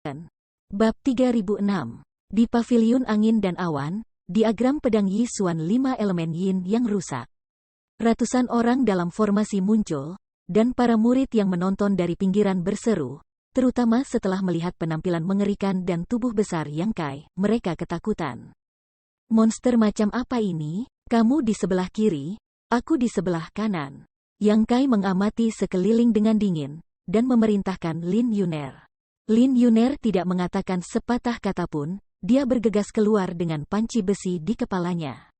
Bab 3006. Di Paviliun Angin dan Awan, diagram pedang Yi Xuan 5 elemen Yin yang rusak. Ratusan orang dalam formasi muncul, dan para murid yang menonton dari pinggiran berseru, terutama setelah melihat penampilan mengerikan dan tubuh besar Yang Kai, mereka ketakutan. Monster macam apa ini? Kamu di sebelah kiri, aku di sebelah kanan. Yang Kai mengamati sekeliling dengan dingin, dan memerintahkan Lin Yuner. Lin Yuner tidak mengatakan sepatah kata pun, dia bergegas keluar dengan panci besi di kepalanya.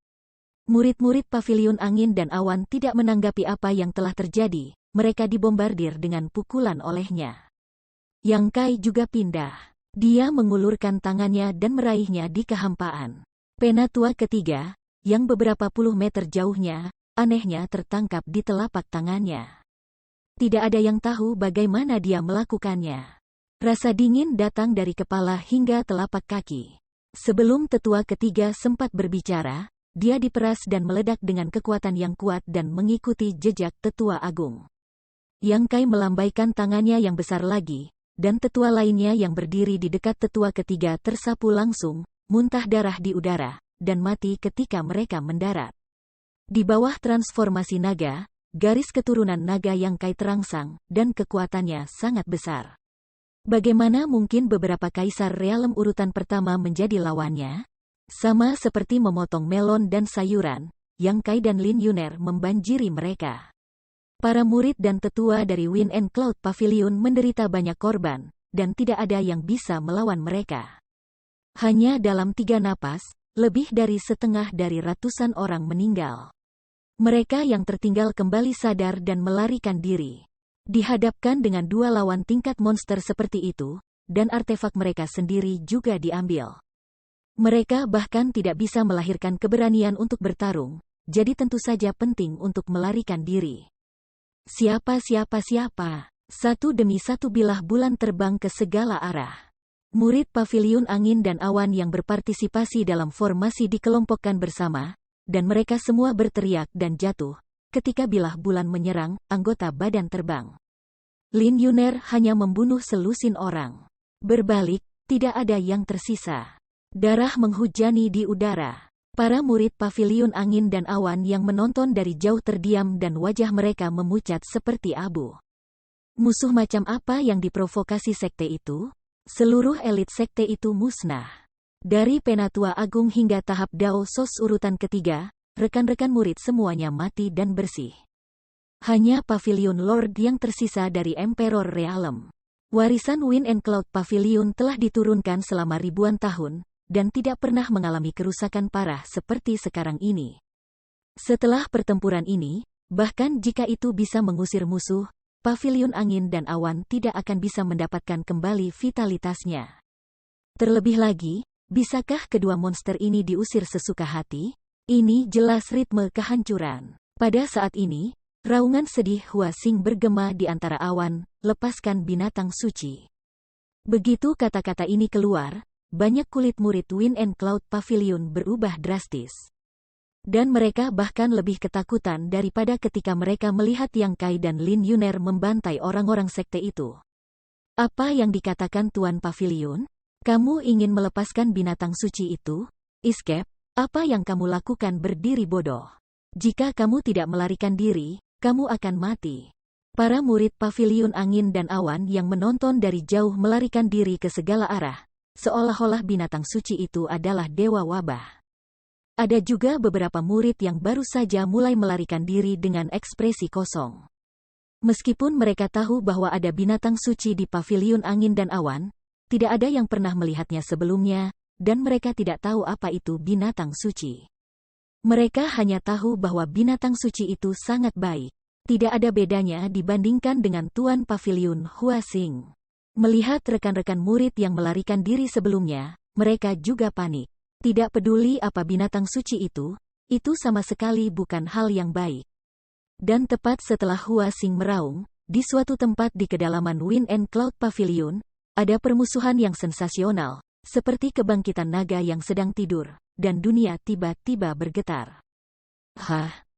Murid-murid Paviliun Angin dan Awan tidak menanggapi apa yang telah terjadi, mereka dibombardir dengan pukulan olehnya. Yang Kai juga pindah. Dia mengulurkan tangannya dan meraihnya di kehampaan. Penatua ketiga, yang beberapa puluh meter jauhnya, anehnya tertangkap di telapak tangannya. Tidak ada yang tahu bagaimana dia melakukannya. Rasa dingin datang dari kepala hingga telapak kaki. Sebelum tetua ketiga sempat berbicara, dia diperas dan meledak dengan kekuatan yang kuat dan mengikuti jejak tetua agung. Yang Kai melambaikan tangannya yang besar lagi, dan tetua lainnya yang berdiri di dekat tetua ketiga tersapu langsung, muntah darah di udara, dan mati ketika mereka mendarat. Di bawah transformasi naga, garis keturunan naga Yang Kai terangsang, dan kekuatannya sangat besar. Bagaimana mungkin beberapa kaisar realem urutan pertama menjadi lawannya? Sama seperti memotong melon dan sayuran, Yang Kai dan Lin Yuner membanjiri mereka. Para murid dan tetua dari Wind and Cloud Pavilion menderita banyak korban, dan tidak ada yang bisa melawan mereka. Hanya dalam 3 napas, lebih dari setengah dari ratusan orang meninggal. Mereka yang tertinggal kembali sadar dan melarikan diri. Dihadapkan dengan 2 lawan tingkat monster seperti itu, dan artefak mereka sendiri juga diambil. Mereka bahkan tidak bisa melahirkan keberanian untuk bertarung, jadi tentu saja penting untuk melarikan diri. Siapa? Satu demi satu bilah bulan terbang ke segala arah. Murid Paviliun Angin dan Awan yang berpartisipasi dalam formasi dikelompokkan bersama, dan mereka semua berteriak dan jatuh ketika bilah bulan menyerang anggota badan terbang. Lin Yuner hanya membunuh selusin orang. Berbalik, tidak ada yang tersisa. Darah menghujani di udara. Para murid Paviliun Angin dan Awan yang menonton dari jauh terdiam dan wajah mereka memucat seperti abu. Musuh macam apa yang diprovokasi sekte itu? Seluruh elit sekte itu musnah. Dari Penatua Agung hingga tahap Dao Sos urutan ketiga, rekan-rekan murid semuanya mati dan bersih. Hanya Pavilion Lord yang tersisa dari Emperor Realem. Warisan Wind and Cloud Pavilion telah diturunkan selama ribuan tahun, dan tidak pernah mengalami kerusakan parah seperti sekarang ini. Setelah pertempuran ini, bahkan jika itu bisa mengusir musuh, Paviliun Angin dan Awan tidak akan bisa mendapatkan kembali vitalitasnya. Terlebih lagi, bisakah kedua monster ini diusir sesuka hati? Ini jelas ritme kehancuran. Pada saat ini, raungan sedih Hua Xing bergema di antara awan, lepaskan binatang suci. Begitu kata-kata ini keluar, banyak kulit murid Wind and Cloud Pavilion berubah drastis. Dan mereka bahkan lebih ketakutan daripada ketika mereka melihat Yang Kai dan Lin Yuner membantai orang-orang sekte itu. Apa yang dikatakan Tuan Pavilion? Kamu ingin melepaskan binatang suci itu? Escape, apa yang kamu lakukan berdiri bodoh? Jika kamu tidak melarikan diri, kamu akan mati. Para murid Paviliun Angin dan Awan yang menonton dari jauh melarikan diri ke segala arah, seolah-olah binatang suci itu adalah dewa wabah. Ada juga beberapa murid yang baru saja mulai melarikan diri dengan ekspresi kosong. Meskipun mereka tahu bahwa ada binatang suci di Paviliun Angin dan Awan, tidak ada yang pernah melihatnya sebelumnya, dan mereka tidak tahu apa itu binatang suci. Mereka hanya tahu bahwa binatang suci itu sangat baik. Tidak ada bedanya dibandingkan dengan Tuan Pavilion Hua Xing. Melihat rekan-rekan murid yang melarikan diri sebelumnya, mereka juga panik. Tidak peduli apa binatang suci itu sama sekali bukan hal yang baik. Dan tepat setelah Hua Xing meraung, di suatu tempat di kedalaman Wind and Cloud Pavilion, ada permusuhan yang sensasional, seperti kebangkitan naga yang sedang tidur, dan dunia tiba-tiba bergetar.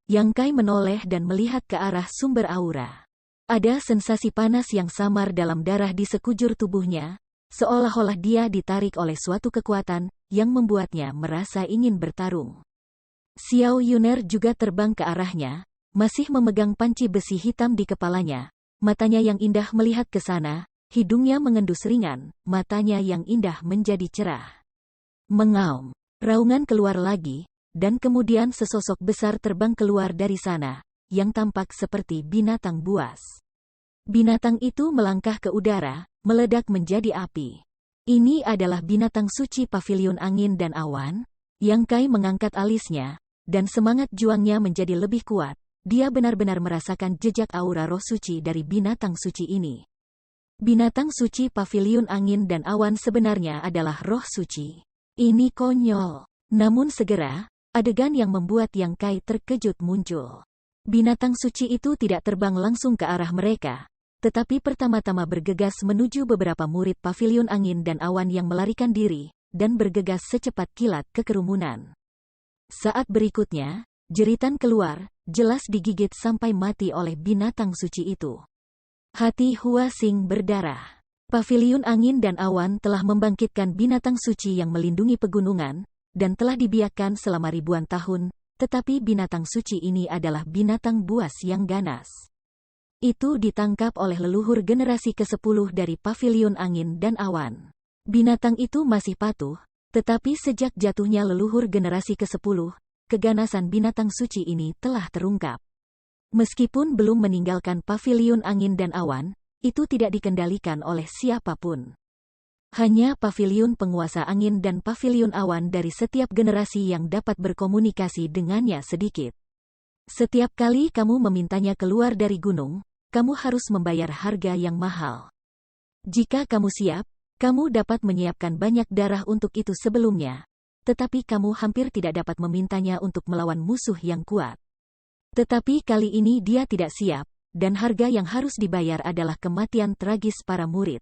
Yang Kai menoleh dan melihat ke arah sumber aura. Ada sensasi panas yang samar dalam darah di sekujur tubuhnya, seolah-olah dia ditarik oleh suatu kekuatan yang membuatnya merasa ingin bertarung. Xiao Yuner juga terbang ke arahnya, masih memegang panci besi hitam di kepalanya. Matanya yang indah melihat ke sana, hidungnya mengendus ringan, matanya yang indah menjadi cerah. Mengaum, raungan keluar lagi, dan kemudian sesosok besar terbang keluar dari sana, yang tampak seperti binatang buas. Binatang itu melangkah ke udara, meledak menjadi api. Ini adalah binatang suci Paviliun Angin dan Awan. Yang Kai mengangkat alisnya, dan semangat juangnya menjadi lebih kuat. Dia benar-benar merasakan jejak aura roh suci dari binatang suci ini. Binatang suci Paviliun Angin dan Awan sebenarnya adalah roh suci. Ini konyol. Namun segera, adegan yang membuat Yang Kai terkejut muncul. Binatang suci itu tidak terbang langsung ke arah mereka, tetapi pertama-tama bergegas menuju beberapa murid Paviliun Angin dan Awan yang melarikan diri, dan bergegas secepat kilat ke kerumunan. Saat berikutnya, jeritan keluar, jelas digigit sampai mati oleh binatang suci itu. Hati Hua Xing berdarah. Paviliun Angin dan Awan telah membangkitkan binatang suci yang melindungi pegunungan, dan telah dibiarkan selama ribuan tahun, tetapi binatang suci ini adalah binatang buas yang ganas. Itu ditangkap oleh leluhur generasi ke-10 dari Paviliun Angin dan Awan. Binatang itu masih patuh, tetapi sejak jatuhnya leluhur generasi ke-10, keganasan binatang suci ini telah terungkap. Meskipun belum meninggalkan Paviliun Angin dan Awan, itu tidak dikendalikan oleh siapapun. Hanya Paviliun Penguasa Angin dan Paviliun Awan dari setiap generasi yang dapat berkomunikasi dengannya sedikit. Setiap kali kamu memintanya keluar dari gunung, kamu harus membayar harga yang mahal. Jika kamu siap, kamu dapat menyiapkan banyak darah untuk itu sebelumnya. Tetapi kamu hampir tidak dapat memintanya untuk melawan musuh yang kuat. Tetapi kali ini dia tidak siap, dan harga yang harus dibayar adalah kematian tragis para murid.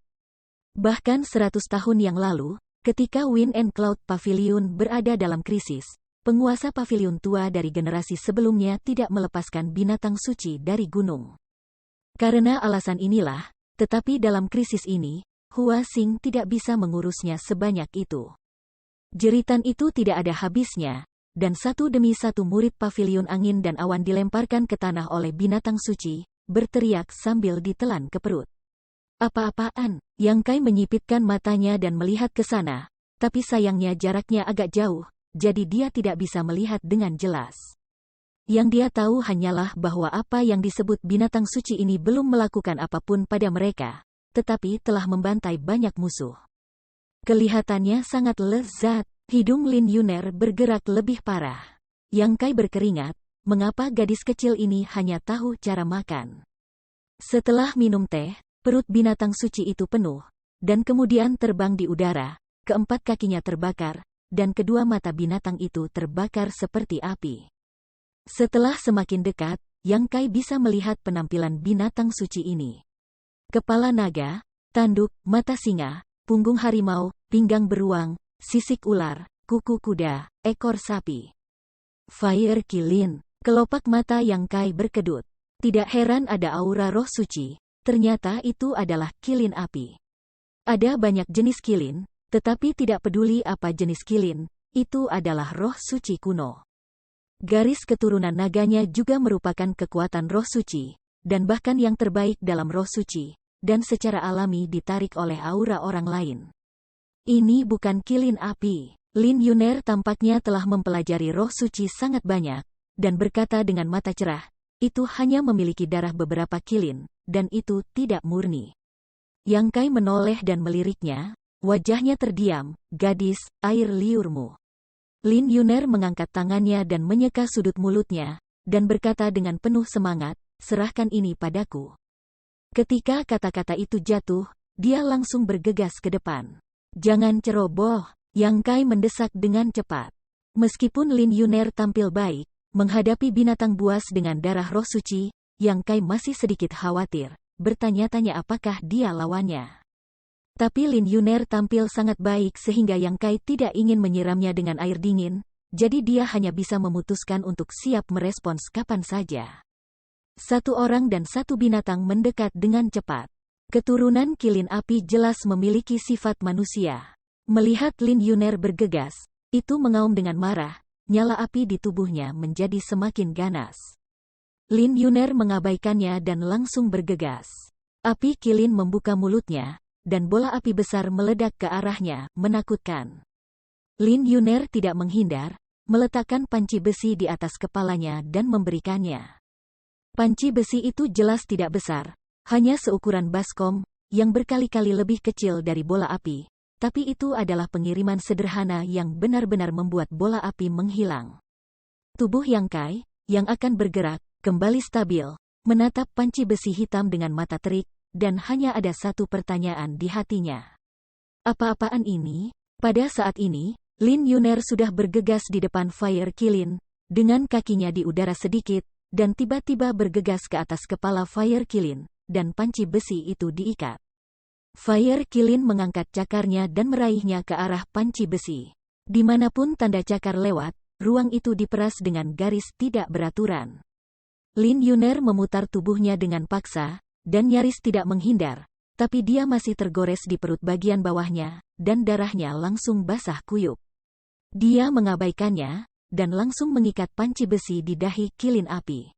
Bahkan 100 tahun yang lalu, ketika Wind and Cloud Pavilion berada dalam krisis, penguasa pavilion tua dari generasi sebelumnya tidak melepaskan binatang suci dari gunung. Karena alasan inilah, tetapi dalam krisis ini, Hua Xing tidak bisa mengurusnya sebanyak itu. Jeritan itu tidak ada habisnya, dan satu demi satu murid Paviliun Angin dan Awan dilemparkan ke tanah oleh binatang suci, berteriak sambil ditelan ke perut. Apa-apaan? Yang Kai menyipitkan matanya dan melihat ke sana, tapi sayangnya jaraknya agak jauh, jadi dia tidak bisa melihat dengan jelas. Yang dia tahu hanyalah bahwa apa yang disebut binatang suci ini belum melakukan apapun pada mereka, tetapi telah membantai banyak musuh. Kelihatannya sangat lezat. Hidung Lin Yuner bergerak lebih parah. Yang Kai berkeringat, mengapa gadis kecil ini hanya tahu cara makan. Setelah minum teh, perut binatang suci itu penuh, dan kemudian terbang di udara, keempat kakinya terbakar, dan kedua mata binatang itu terbakar seperti api. Setelah semakin dekat, Yang Kai bisa melihat penampilan binatang suci ini. Kepala naga, tanduk, mata singa, punggung harimau, pinggang beruang, sisik ular, kuku kuda, ekor sapi. Fire Kilin, kelopak mata Yang Kai berkedut. Tidak heran ada aura roh suci, ternyata itu adalah kilin api. Ada banyak jenis kilin, tetapi tidak peduli apa jenis kilin, itu adalah roh suci kuno. Garis keturunan naganya juga merupakan kekuatan roh suci, dan bahkan yang terbaik dalam roh suci, dan secara alami ditarik oleh aura orang lain. Ini bukan kilin api. Lin Yuner tampaknya telah mempelajari roh suci sangat banyak, dan berkata dengan mata cerah, itu hanya memiliki darah beberapa kilin, dan itu tidak murni. Yang Kai menoleh dan meliriknya, wajahnya terdiam, gadis, air liurmu. Lin Yuner mengangkat tangannya dan menyeka sudut mulutnya, dan berkata dengan penuh semangat, serahkan ini padaku. Ketika kata-kata itu jatuh, dia langsung bergegas ke depan. Jangan ceroboh, Yang Kai mendesak dengan cepat. Meskipun Lin Yuner tampil baik, menghadapi binatang buas dengan darah roh suci, Yang Kai masih sedikit khawatir, bertanya-tanya apakah dia lawannya. Tapi Lin Yuner tampil sangat baik sehingga Yang Kai tidak ingin menyiramnya dengan air dingin, jadi dia hanya bisa memutuskan untuk siap merespons kapan saja. Satu orang dan satu binatang mendekat dengan cepat. Keturunan kilin api jelas memiliki sifat manusia. Melihat Lin Yuner bergegas, itu mengaum dengan marah, nyala api di tubuhnya menjadi semakin ganas. Lin Yuner mengabaikannya dan langsung bergegas. Api kilin membuka mulutnya, dan bola api besar meledak ke arahnya, menakutkan. Lin Yuner tidak menghindar, meletakkan panci besi di atas kepalanya dan memberikannya. Panci besi itu jelas tidak besar, hanya seukuran baskom, yang berkali-kali lebih kecil dari bola api, tapi itu adalah pengiriman sederhana yang benar-benar membuat bola api menghilang. Tubuh Yang Kai, yang akan bergerak, kembali stabil, menatap panci besi hitam dengan mata terik, dan hanya ada satu pertanyaan di hatinya. Apa-apaan ini? Pada saat ini, Lin Yuner sudah bergegas di depan Fire Kilin, dengan kakinya di udara sedikit, dan tiba-tiba bergegas ke atas kepala Fire Kilin, dan panci besi itu diikat. Fire Kilin mengangkat cakarnya dan meraihnya ke arah panci besi. Dimanapun tanda cakar lewat, ruang itu diperas dengan garis tidak beraturan. Lin Yuner memutar tubuhnya dengan paksa, dan nyaris tidak menghindar, tapi dia masih tergores di perut bagian bawahnya, dan darahnya langsung basah kuyup. Dia mengabaikannya, dan langsung mengikat panci besi di dahi kilin api.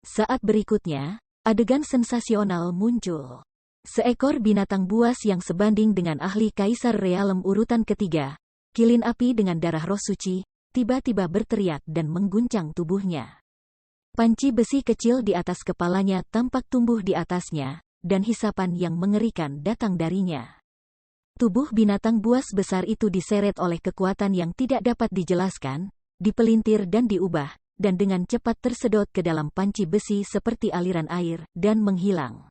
Saat berikutnya, adegan sensasional muncul. Seekor binatang buas yang sebanding dengan ahli Kaisar Realem urutan ketiga, kilin api dengan darah roh suci, tiba-tiba berteriak dan mengguncang tubuhnya. Panci besi kecil di atas kepalanya tampak tumbuh di atasnya, dan hisapan yang mengerikan datang darinya. Tubuh binatang buas besar itu diseret oleh kekuatan yang tidak dapat dijelaskan, dipelintir dan diubah, dan dengan cepat tersedot ke dalam panci besi seperti aliran air, dan menghilang.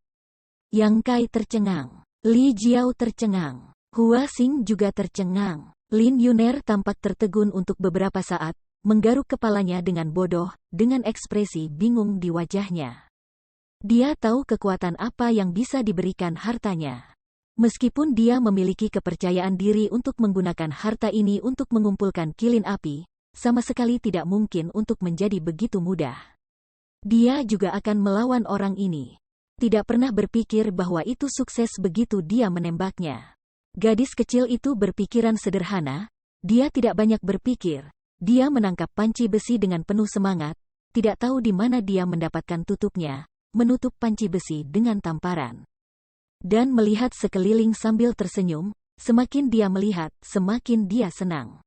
Yang Kai tercengang. Li Jiao tercengang. Hua Xing juga tercengang. Lin Yuner tampak tertegun untuk beberapa saat, menggaruk kepalanya dengan bodoh, dengan ekspresi bingung di wajahnya. Dia tahu kekuatan apa yang bisa diberikan hartanya. Meskipun dia memiliki kepercayaan diri untuk menggunakan harta ini untuk mengumpulkan kilin api, sama sekali tidak mungkin untuk menjadi begitu mudah. Dia juga akan melawan orang ini. Tidak pernah berpikir bahwa itu sukses begitu dia menembaknya. Gadis kecil itu berpikiran sederhana, dia tidak banyak berpikir, dia menangkap panci besi dengan penuh semangat, tidak tahu di mana dia mendapatkan tutupnya, menutup panci besi dengan tamparan. Dan melihat sekeliling sambil tersenyum, semakin dia melihat, semakin dia senang.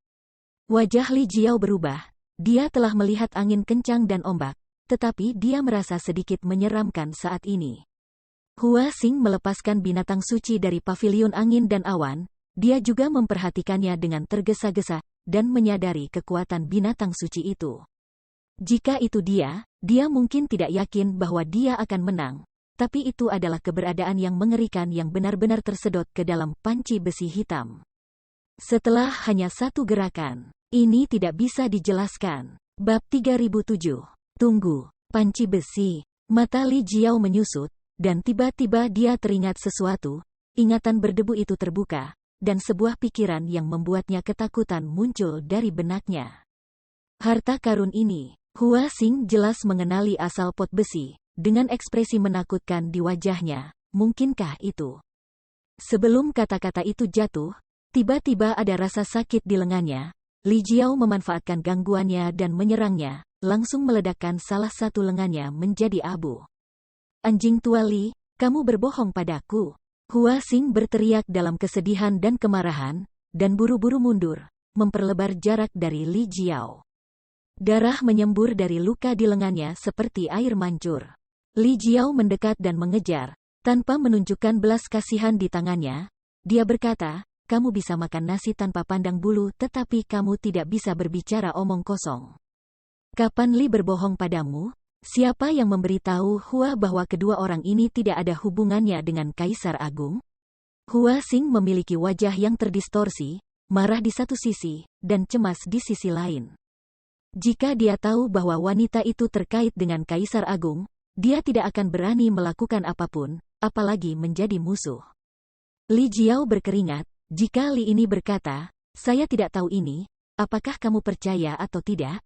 Wajah Li Jiao berubah, dia telah melihat angin kencang dan ombak, tetapi dia merasa sedikit menyeramkan saat ini. Hua Xing melepaskan binatang suci dari pavilion angin dan awan, dia juga memperhatikannya dengan tergesa-gesa, dan menyadari kekuatan binatang suci itu. Jika itu dia mungkin tidak yakin bahwa dia akan menang. Tapi itu adalah keberadaan yang mengerikan yang benar-benar tersedot ke dalam panci besi hitam. Setelah hanya satu gerakan, ini tidak bisa dijelaskan. Bab 3007. Tunggu, panci besi. Mata Li Jiao menyusut, dan tiba-tiba dia teringat sesuatu, ingatan berdebu itu terbuka, dan sebuah pikiran yang membuatnya ketakutan muncul dari benaknya. Harta karun ini, Hua Xing jelas mengenali asal pot besi. Dengan ekspresi menakutkan di wajahnya, mungkinkah itu? Sebelum kata-kata itu jatuh, tiba-tiba ada rasa sakit di lengannya. Li Jiao memanfaatkan gangguannya dan menyerangnya, langsung meledakkan salah satu lengannya menjadi abu. Anjing tua Li, kamu berbohong padaku. Hua Xing berteriak dalam kesedihan dan kemarahan, dan buru-buru mundur, memperlebar jarak dari Li Jiao. Darah menyembur dari luka di lengannya seperti air mancur. Li Jiao mendekat dan mengejar, tanpa menunjukkan belas kasihan di tangannya. Dia berkata, kamu bisa makan nasi tanpa pandang bulu tetapi kamu tidak bisa berbicara omong kosong. Kapan Li berbohong padamu? Siapa yang memberitahu Hua bahwa kedua orang ini tidak ada hubungannya dengan Kaisar Agung? Hua Xing memiliki wajah yang terdistorsi, marah di satu sisi, dan cemas di sisi lain. Jika dia tahu bahwa wanita itu terkait dengan Kaisar Agung, dia tidak akan berani melakukan apapun, apalagi menjadi musuh. Li Jiao berkeringat, jika Li ini berkata, saya tidak tahu ini, apakah kamu percaya atau tidak?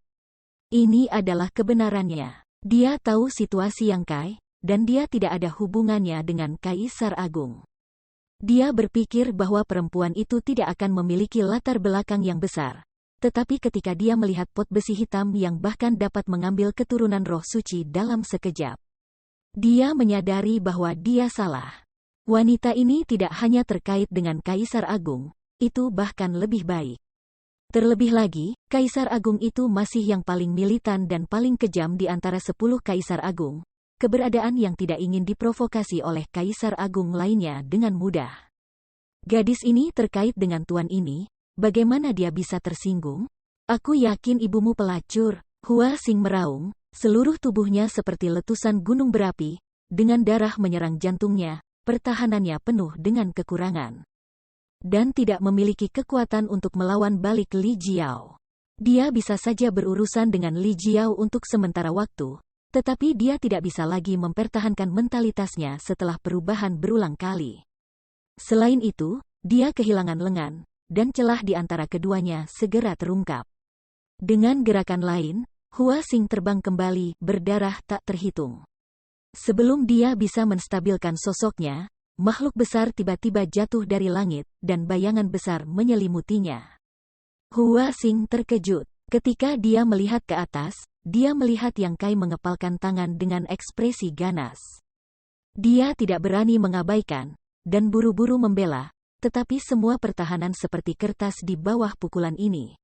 Ini adalah kebenarannya. Dia tahu situasi Yang Kai, dan dia tidak ada hubungannya dengan Kaisar Agung. Dia berpikir bahwa perempuan itu tidak akan memiliki latar belakang yang besar. Tetapi ketika dia melihat pot besi hitam yang bahkan dapat mengambil keturunan roh suci dalam sekejap, dia menyadari bahwa dia salah. Wanita ini tidak hanya terkait dengan Kaisar Agung, itu bahkan lebih baik. Terlebih lagi, Kaisar Agung itu masih yang paling militan dan paling kejam di antara 10 Kaisar Agung, keberadaan yang tidak ingin diprovokasi oleh Kaisar Agung lainnya dengan mudah. Gadis ini terkait dengan tuan ini, bagaimana dia bisa tersinggung? Aku yakin ibumu pelacur, Hua Xing meraung, seluruh tubuhnya seperti letusan gunung berapi, dengan darah menyerang jantungnya, pertahanannya penuh dengan kekurangan. Dan tidak memiliki kekuatan untuk melawan balik Li Jiao. Dia bisa saja berurusan dengan Li Jiao untuk sementara waktu, tetapi dia tidak bisa lagi mempertahankan mentalitasnya setelah perubahan berulang kali. Selain itu, dia kehilangan lengan, dan celah di antara keduanya segera terungkap. Dengan gerakan lain, Hua Xing terbang kembali, berdarah tak terhitung. Sebelum dia bisa menstabilkan sosoknya, makhluk besar tiba-tiba jatuh dari langit, dan bayangan besar menyelimutinya. Hua Xing terkejut. Ketika dia melihat ke atas, dia melihat Yang Kai mengepalkan tangan dengan ekspresi ganas. Dia tidak berani mengabaikan, dan buru-buru membela, tetapi semua pertahanan seperti kertas di bawah pukulan ini.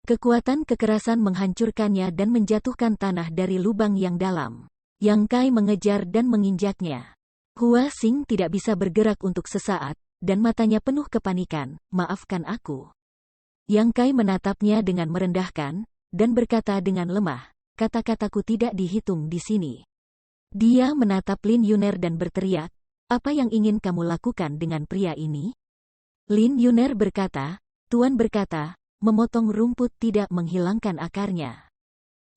Kekuatan kekerasan menghancurkannya dan menjatuhkan tanah dari lubang yang dalam. Yang Kai mengejar dan menginjaknya. Hua Xing tidak bisa bergerak untuk sesaat, dan matanya penuh kepanikan. Maafkan aku. Yang Kai menatapnya dengan merendahkan, dan berkata dengan lemah, kata-kataku tidak dihitung di sini. Dia menatap Lin Yuner dan berteriak, apa yang ingin kamu lakukan dengan pria ini? Lin Yuner berkata, Tuan berkata, memotong rumput tidak menghilangkan akarnya.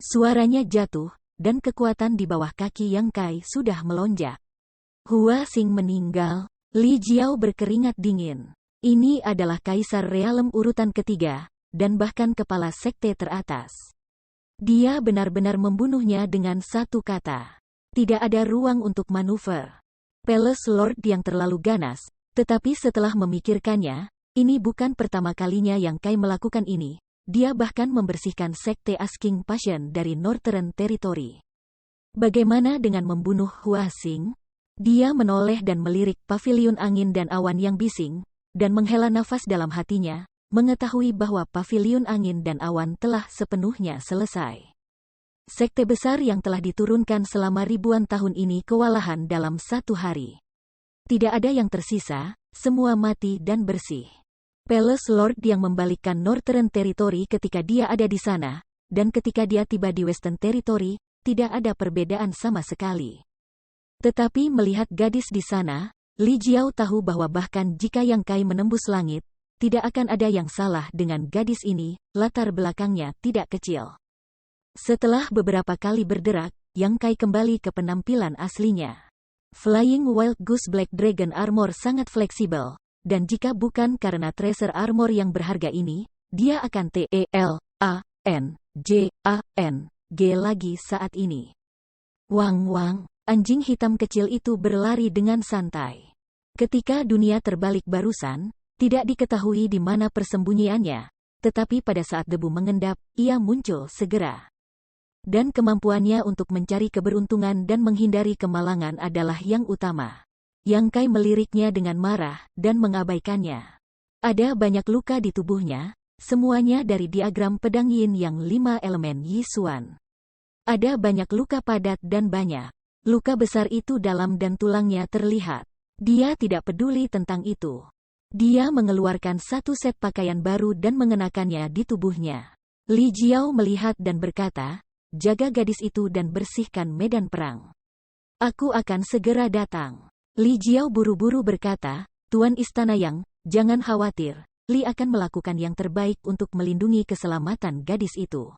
Suaranya jatuh, dan kekuatan di bawah kaki Yang Kai sudah melonjak. Hua Xing meninggal. Li Jiao berkeringat dingin. Ini adalah Kaisar Realem urutan ketiga, dan bahkan kepala sekte teratas. Dia benar-benar membunuhnya dengan satu kata. Tidak ada ruang untuk manuver. Palace Lord yang terlalu ganas, tetapi setelah memikirkannya, ini bukan pertama kalinya Yang Kai melakukan ini. Dia bahkan membersihkan sekte Asking Passion dari Northern Territory. Bagaimana dengan membunuh Hua Xing? Dia menoleh dan melirik paviliun angin dan awan yang bising, dan menghela nafas dalam hatinya, mengetahui bahwa paviliun angin dan awan telah sepenuhnya selesai. Sekte besar yang telah diturunkan selama ribuan tahun ini kewalahan dalam satu hari. Tidak ada yang tersisa, semua mati dan bersih. Palace Lord yang membalikkan Northern Territory ketika dia ada di sana, dan ketika dia tiba di Western Territory, tidak ada perbedaan sama sekali. Tetapi melihat gadis di sana, Li Jiao tahu bahwa bahkan jika Yang Kai menembus langit, tidak akan ada yang salah dengan gadis ini, latar belakangnya tidak kecil. Setelah beberapa kali berderak, Yang Kai kembali ke penampilan aslinya. Flying Wild Goose Black Dragon Armor sangat fleksibel, dan jika bukan karena treasure armor yang berharga ini, dia akan TELANJANG lagi saat ini. Wang, anjing hitam kecil itu berlari dengan santai. Ketika dunia terbalik barusan, tidak diketahui di mana persembunyiannya, tetapi pada saat debu mengendap, ia muncul segera. Dan kemampuannya untuk mencari keberuntungan dan menghindari kemalangan adalah yang utama. Yang Kai meliriknya dengan marah dan mengabaikannya. Ada banyak luka di tubuhnya, semuanya dari diagram pedang yin yang 5 elemen Yi Xuan. Ada banyak luka padat dan banyak. Luka besar itu dalam dan tulangnya terlihat. Dia tidak peduli tentang itu. Dia mengeluarkan satu set pakaian baru dan mengenakannya di tubuhnya. Li Jiao melihat dan berkata, jaga gadis itu dan bersihkan medan perang. Aku akan segera datang. Li Jiao buru-buru berkata, Tuan Istana Yang, jangan khawatir, Li akan melakukan yang terbaik untuk melindungi keselamatan gadis itu.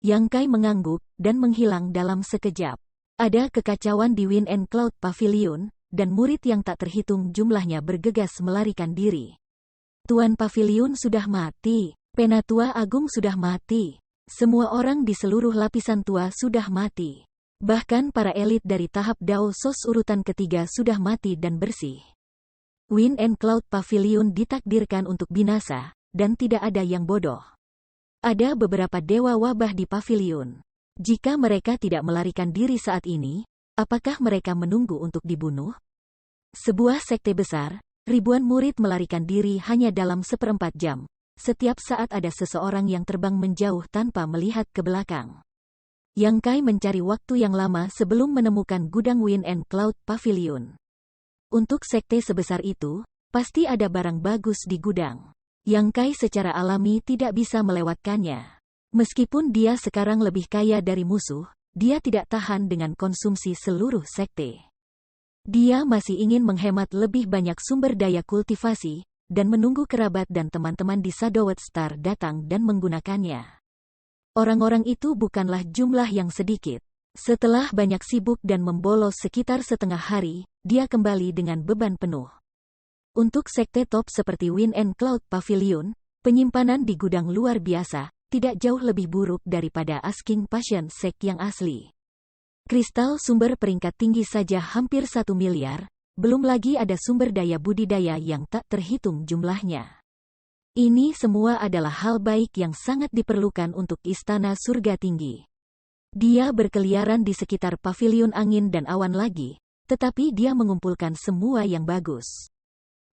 Yang Kai mengangguk, dan menghilang dalam sekejap. Ada kekacauan di Wind and Cloud Pavilion, dan murid yang tak terhitung jumlahnya bergegas melarikan diri. Tuan Pavilion sudah mati, Penatua Agung sudah mati. Semua orang di seluruh lapisan tua sudah mati. Bahkan para elit dari tahap Dao Sos urutan ketiga sudah mati dan bersih. Wind and Cloud Pavilion ditakdirkan untuk binasa, dan tidak ada yang bodoh. Ada beberapa dewa wabah di pavilion. Jika mereka tidak melarikan diri saat ini, apakah mereka menunggu untuk dibunuh? Sebuah sekte besar, ribuan murid melarikan diri hanya dalam 1/4 jam. Setiap saat ada seseorang yang terbang menjauh tanpa melihat ke belakang. Yang Kai mencari waktu yang lama sebelum menemukan gudang Wind and Cloud Pavilion. Untuk sekte sebesar itu, pasti ada barang bagus di gudang. Yang Kai secara alami tidak bisa melewatkannya. Meskipun dia sekarang lebih kaya dari musuh, dia tidak tahan dengan konsumsi seluruh sekte. Dia masih ingin menghemat lebih banyak sumber daya kultivasi, dan menunggu kerabat dan teman-teman di Shadowed Star datang dan menggunakannya. Orang-orang itu bukanlah jumlah yang sedikit. Setelah banyak sibuk dan membolos sekitar setengah hari, dia kembali dengan beban penuh. Untuk sekte top seperti Wind and Cloud Pavilion, penyimpanan di gudang luar biasa, tidak jauh lebih buruk daripada Asking Passion Sect yang asli. Kristal sumber peringkat tinggi saja hampir 1 miliar, belum lagi ada sumber daya budidaya yang tak terhitung jumlahnya. Ini semua adalah hal baik yang sangat diperlukan untuk Istana Surga Tinggi. Dia berkeliaran di sekitar pavilion angin dan awan lagi, tetapi dia mengumpulkan semua yang bagus.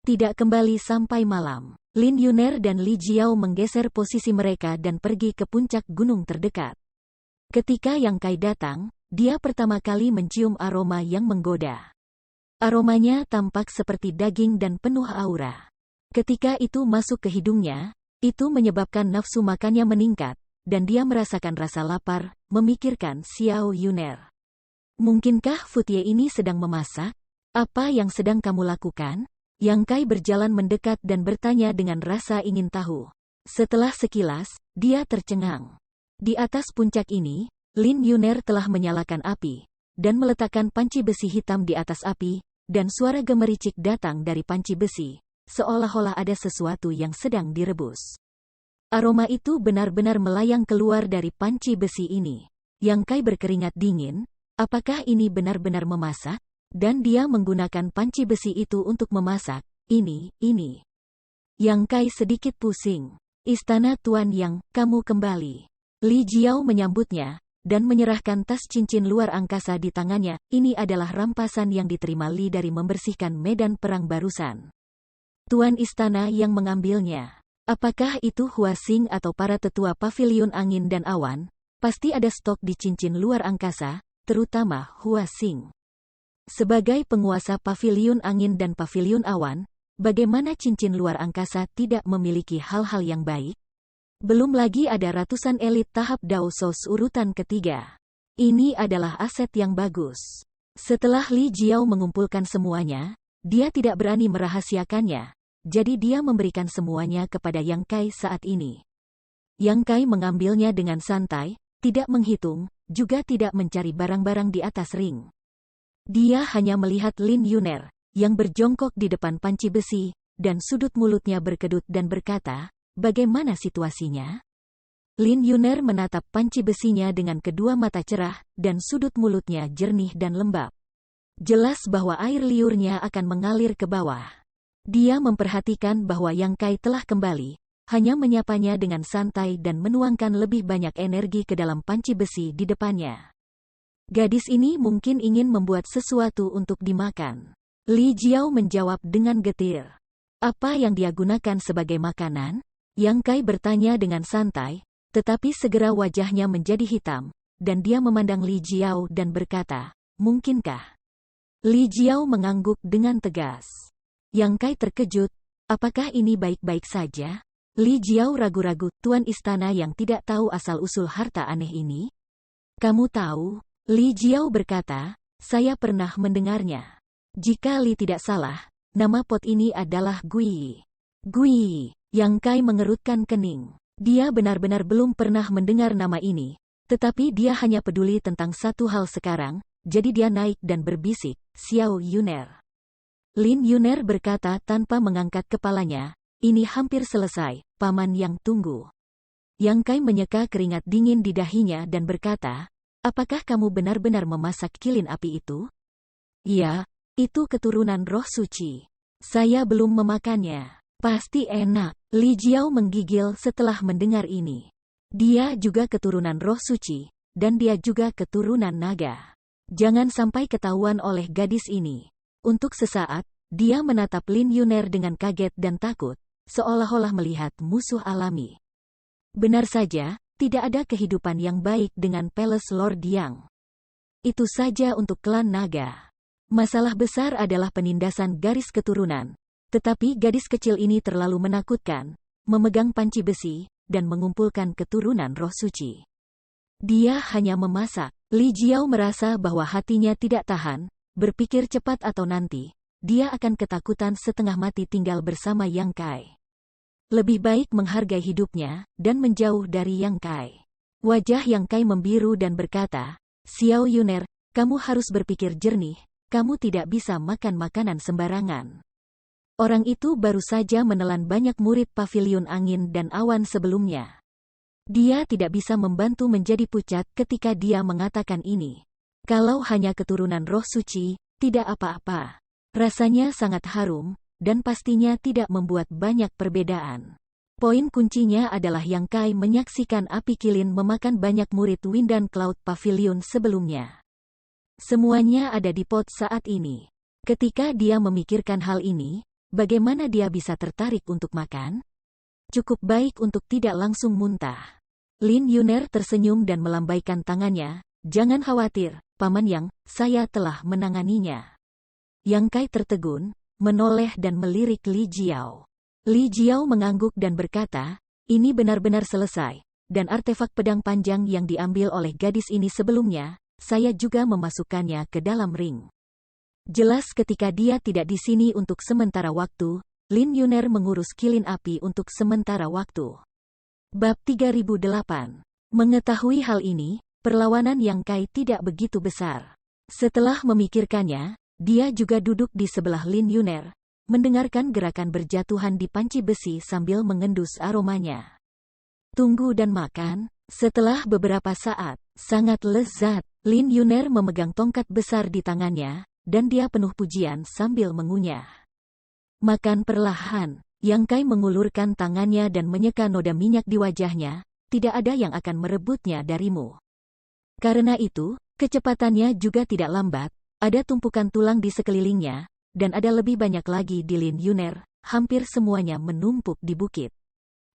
Tidak kembali sampai malam. Lin Yuner dan Li Jiao menggeser posisi mereka dan pergi ke puncak gunung terdekat. Ketika Yang Kai datang, dia pertama kali mencium aroma yang menggoda. Aromanya tampak seperti daging dan penuh aura. Ketika itu masuk ke hidungnya, itu menyebabkan nafsu makannya meningkat, dan dia merasakan rasa lapar, memikirkan Xiao Yuner. Mungkinkah Futie ini sedang memasak? Apa yang sedang kamu lakukan? Yang Kai berjalan mendekat dan bertanya dengan rasa ingin tahu. Setelah sekilas, dia tercengang. Di atas puncak ini, Lin Yuner telah menyalakan api, dan meletakkan panci besi hitam di atas api, dan suara gemericik datang dari panci besi, seolah-olah ada sesuatu yang sedang direbus. Aroma itu benar-benar melayang keluar dari panci besi ini. Yang Kai berkeringat dingin, apakah ini benar-benar memasak? Dan dia menggunakan panci besi itu untuk memasak, ini. Yang Kai sedikit pusing. Istana Tuan Yang, kamu kembali. Li Jiao menyambutnya, dan menyerahkan tas cincin luar angkasa di tangannya. Ini adalah rampasan yang diterima Li dari membersihkan medan perang barusan. Tuan Istana yang mengambilnya. Apakah itu Hua Xing atau para tetua pavilion angin dan awan? Pasti ada stok di cincin luar angkasa, terutama Hua Xing. Sebagai penguasa pavilion angin dan pavilion awan, bagaimana cincin luar angkasa tidak memiliki hal-hal yang baik? Belum lagi ada ratusan elit tahap Dao Sos urutan ketiga. Ini adalah aset yang bagus. Setelah Li Jiao mengumpulkan semuanya, dia tidak berani merahasiakannya. Jadi dia memberikan semuanya kepada Yang Kai saat ini. Yang Kai mengambilnya dengan santai, tidak menghitung, juga tidak mencari barang-barang di atas ring. Dia hanya melihat Lin Yuner, yang berjongkok di depan panci besi, dan sudut mulutnya berkedut dan berkata, bagaimana situasinya? Lin Yuner menatap panci besinya dengan kedua mata cerah, dan sudut mulutnya jernih dan lembab. Jelas bahwa air liurnya akan mengalir ke bawah. Dia memperhatikan bahwa Yang Kai telah kembali, hanya menyapanya dengan santai dan menuangkan lebih banyak energi ke dalam panci besi di depannya. Gadis ini mungkin ingin membuat sesuatu untuk dimakan. Li Jiao menjawab dengan getir. Apa yang dia gunakan sebagai makanan? Yang Kai bertanya dengan santai, tetapi segera wajahnya menjadi hitam, dan dia memandang Li Jiao dan berkata, mungkinkah? Li Jiao mengangguk dengan tegas. Yang Kai terkejut, apakah ini baik-baik saja? Li Jiao ragu-ragu, Tuan Istana yang tidak tahu asal-usul harta aneh ini? Kamu tahu? Li Jiao berkata, saya pernah mendengarnya. Jika Li tidak salah, nama pot ini adalah Gui. Gui, Yang Kai mengerutkan kening. Dia benar-benar belum pernah mendengar nama ini, tetapi dia hanya peduli tentang satu hal sekarang, jadi dia naik dan berbisik, Xiao Yuner. Lin Yuner berkata tanpa mengangkat kepalanya, ini hampir selesai, paman yang tunggu. Yang Kai menyeka keringat dingin di dahinya dan berkata, apakah kamu benar-benar memasak kilin api itu? Ya, itu keturunan roh suci. Saya belum memakannya. Pasti enak. Li Jiao menggigil setelah mendengar ini. Dia juga keturunan roh suci, dan dia juga keturunan naga. Jangan sampai ketahuan oleh gadis ini. Untuk sesaat, dia menatap Lin Yuner dengan kaget dan takut, seolah-olah melihat musuh alami. Benar saja, tidak ada kehidupan yang baik dengan Palace Lord Yang. Itu saja untuk klan naga. Masalah besar adalah penindasan garis keturunan. Tetapi gadis kecil ini terlalu menakutkan, memegang panci besi, dan mengumpulkan keturunan roh suci. Dia hanya memasak. Li Jiao merasa bahwa hatinya tidak tahan, berpikir cepat atau nanti, dia akan ketakutan setengah mati tinggal bersama Yang Kai. Lebih baik menghargai hidupnya, dan menjauh dari Yang Kai. Wajah Yang Kai membiru dan berkata, Xiao Yuner, kamu harus berpikir jernih, kamu tidak bisa makan makanan sembarangan. Orang itu baru saja menelan banyak murid pavilion angin dan awan sebelumnya. Dia tidak bisa membantu menjadi pucat ketika dia mengatakan ini. Kalau hanya keturunan roh suci, tidak apa-apa. Rasanya sangat harum, dan pastinya tidak membuat banyak perbedaan. Poin kuncinya adalah Yang Kai menyaksikan api kilin memakan banyak murid Wind dan Cloud Pavilion sebelumnya. Semuanya ada di pot saat ini. Ketika dia memikirkan hal ini, bagaimana dia bisa tertarik untuk makan? Cukup baik untuk tidak langsung muntah. Lin Yuner tersenyum dan melambaikan tangannya. Jangan khawatir, Paman Yang, saya telah menanganinya. Yang Kai tertegun, menoleh dan melirik Li Jiao. Li Jiao mengangguk dan berkata, ini benar-benar selesai, dan artefak pedang panjang yang diambil oleh gadis ini sebelumnya, saya juga memasukkannya ke dalam ring. Jelas ketika dia tidak di sini untuk sementara waktu, Lin Yuner mengurus kilin api untuk sementara waktu. Bab 3008. Mengetahui hal ini, perlawanan Yang Kai tidak begitu besar. Setelah memikirkannya, dia juga duduk di sebelah Lin Yuner, mendengarkan gerakan berjatuhan di panci besi sambil mengendus aromanya. Tunggu dan makan. Setelah beberapa saat, sangat lezat, Lin Yuner memegang tongkat besar di tangannya, dan dia penuh pujian sambil mengunyah. Makan perlahan. Yang Kai mengulurkan tangannya dan menyeka noda minyak di wajahnya, tidak ada yang akan merebutnya darimu. Karena itu, kecepatannya juga tidak lambat, ada tumpukan tulang di sekelilingnya, dan ada lebih banyak lagi di Lin Yuner, hampir semuanya menumpuk di bukit.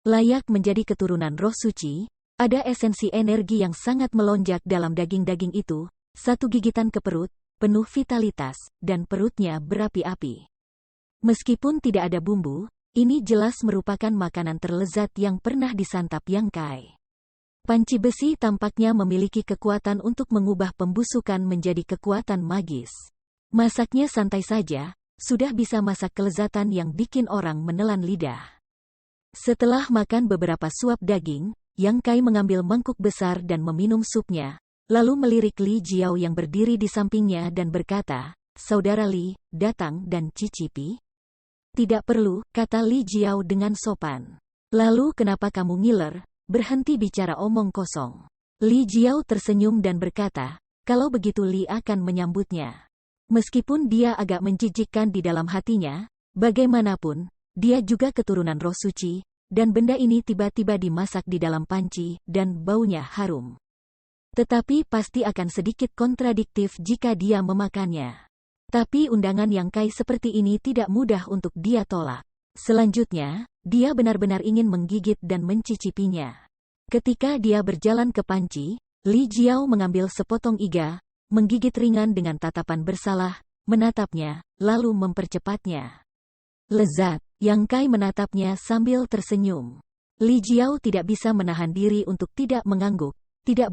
Layak menjadi keturunan roh suci, ada esensi energi yang sangat melonjak dalam daging-daging itu, satu gigitan ke perut, penuh vitalitas, dan perutnya berapi-api. Meskipun tidak ada bumbu, ini jelas merupakan makanan terlezat yang pernah disantap Yang Kai. Panci besi tampaknya memiliki kekuatan untuk mengubah pembusukan menjadi kekuatan magis. Masaknya santai saja, sudah bisa masak kelezatan yang bikin orang menelan lidah. Setelah makan beberapa suap daging, Yang Kai mengambil mangkuk besar dan meminum supnya, lalu melirik Li Jiao yang berdiri di sampingnya dan berkata, Saudara Li, datang dan cicipi? Tidak perlu, kata Li Jiao dengan sopan. Lalu kenapa kamu ngiler, berhenti bicara omong kosong? Li Jiao tersenyum dan berkata, kalau begitu Li akan menyambutnya. Meskipun dia agak menjijikkan di dalam hatinya, bagaimanapun, dia juga keturunan roh suci, dan benda ini tiba-tiba dimasak di dalam panci, dan baunya harum. Tetapi pasti akan sedikit kontradiktif jika dia memakannya. Tapi undangan Yang Kai seperti ini tidak mudah untuk dia tolak. Selanjutnya, dia benar-benar ingin menggigit dan mencicipinya. Ketika dia berjalan ke panci, Li Jiao mengambil sepotong iga, menggigit ringan dengan tatapan bersalah, menatapnya, lalu mempercepatnya. Lezat, Yang Kai menatapnya sambil tersenyum. Li Jiao tidak bisa menahan diri untuk tidak mengangguk. Tidak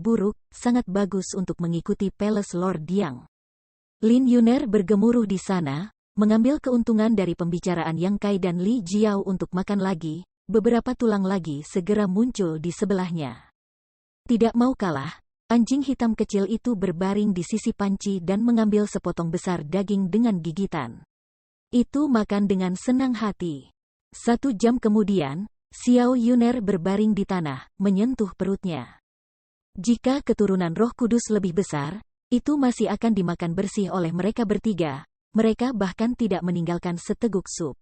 buruk, sangat bagus untuk mengikuti Palace Lord Yang. Lin Yuner bergemuruh di sana, mengambil keuntungan dari pembicaraan Yang Kai dan Li Jiao untuk makan lagi, beberapa tulang lagi segera muncul di sebelahnya. Tidak mau kalah, anjing hitam kecil itu berbaring di sisi panci dan mengambil sepotong besar daging dengan gigitan. Itu makan dengan senang hati. 1 jam kemudian, Xiao Yuner berbaring di tanah, menyentuh perutnya. Jika keturunan Roh Kudus lebih besar, itu masih akan dimakan bersih oleh mereka bertiga. Mereka bahkan tidak meninggalkan seteguk sup.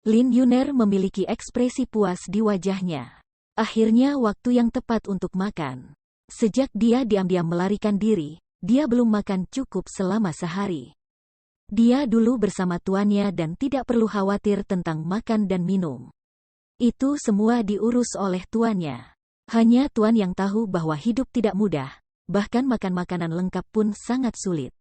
Lin Yuner memiliki ekspresi puas di wajahnya. Akhirnya waktu yang tepat untuk makan. Sejak dia diam-diam melarikan diri, dia belum makan cukup selama sehari. Dia dulu bersama tuannya dan tidak perlu khawatir tentang makan dan minum. Itu semua diurus oleh tuannya. Hanya tuan yang tahu bahwa hidup tidak mudah, bahkan makan makanan lengkap pun sangat sulit.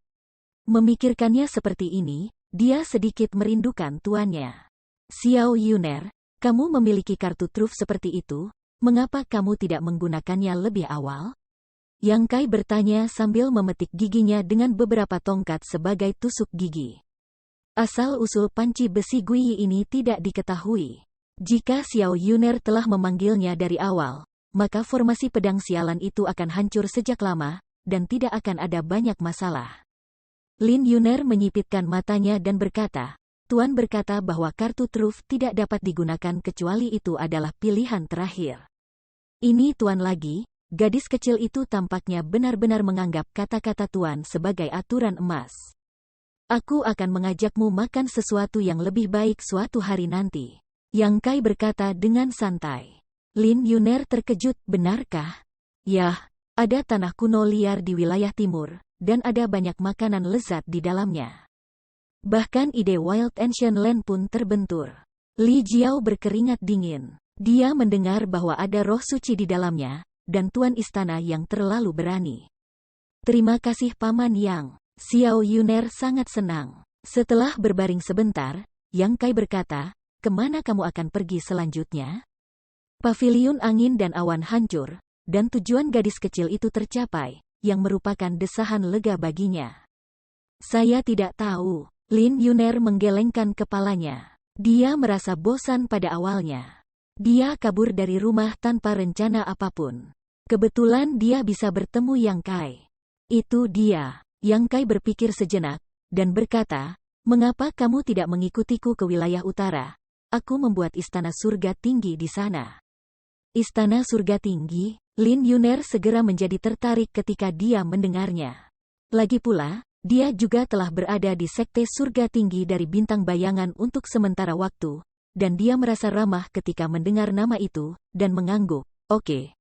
Memikirkannya seperti ini, dia sedikit merindukan tuannya. Xiao Yuner, kamu memiliki kartu truf seperti itu, mengapa kamu tidak menggunakannya lebih awal? Yang Kai bertanya sambil memetik giginya dengan beberapa tongkat sebagai tusuk gigi. Asal-usul panci besi Guiyi ini tidak diketahui. Jika Xiao Yuner telah memanggilnya dari awal, maka formasi pedang sialan itu akan hancur sejak lama, dan tidak akan ada banyak masalah. Lin Yuner menyipitkan matanya dan berkata, Tuan berkata bahwa kartu truf tidak dapat digunakan kecuali itu adalah pilihan terakhir. Ini Tuan lagi, gadis kecil itu tampaknya benar-benar menganggap kata-kata Tuan sebagai aturan emas. Aku akan mengajakmu makan sesuatu yang lebih baik suatu hari nanti. Yang Kai berkata dengan santai. Lin Yuner terkejut, benarkah? Yah, ada tanah kuno liar di wilayah timur, dan ada banyak makanan lezat di dalamnya. Bahkan ide Wild Ancient Land pun terbentur. Li Jiao berkeringat dingin. Dia mendengar bahwa ada roh suci di dalamnya, dan tuan istana yang terlalu berani. Terima kasih Paman Yang. Xiao Yuner sangat senang. Setelah berbaring sebentar, Yang Kai berkata, kemana kamu akan pergi selanjutnya? Paviliun angin dan awan hancur, dan tujuan gadis kecil itu tercapai, yang merupakan desahan lega baginya. Saya tidak tahu. Lin Yuner menggelengkan kepalanya. Dia merasa bosan pada awalnya. Dia kabur dari rumah tanpa rencana apapun. Kebetulan dia bisa bertemu Yang Kai. Itu dia. Yang Kai berpikir sejenak, dan berkata, mengapa kamu tidak mengikutiku ke wilayah utara? Aku membuat istana surga tinggi di sana. Istana surga tinggi? Lin Yuner segera menjadi tertarik ketika dia mendengarnya. Lagi pula, dia juga telah berada di sekte surga tinggi dari bintang bayangan untuk sementara waktu, dan dia merasa ramah ketika mendengar nama itu, dan mengangguk. Oke,